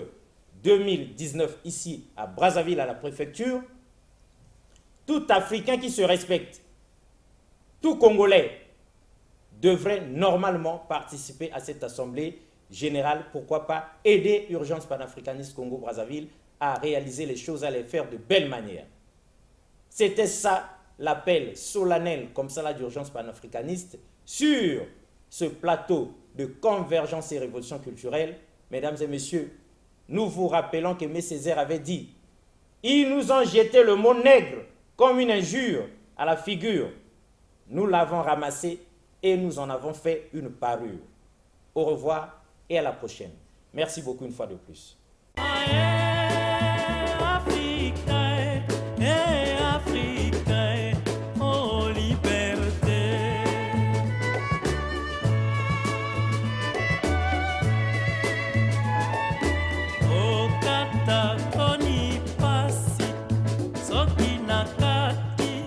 [SPEAKER 1] 2019 ici à Brazzaville à la préfecture. Tout Africain qui se respecte, tout Congolais devrait normalement participer à cette Assemblée générale. Pourquoi pas aider Urgence panafricaniste Congo-Brazzaville à réaliser les choses, à les faire de belle manière. C'était ça l'appel solennel comme ça d'urgence panafricaniste sur ce plateau de convergence et révolution culturelle. Mesdames et messieurs, nous vous rappelons qu'Aimé Césaire avait dit « Ils nous ont jeté le mot nègre comme une injure à la figure. Nous l'avons ramassé et nous en avons fait une parure. » Au revoir et à la prochaine. Merci beaucoup une fois de plus.
[SPEAKER 3] Soki na kati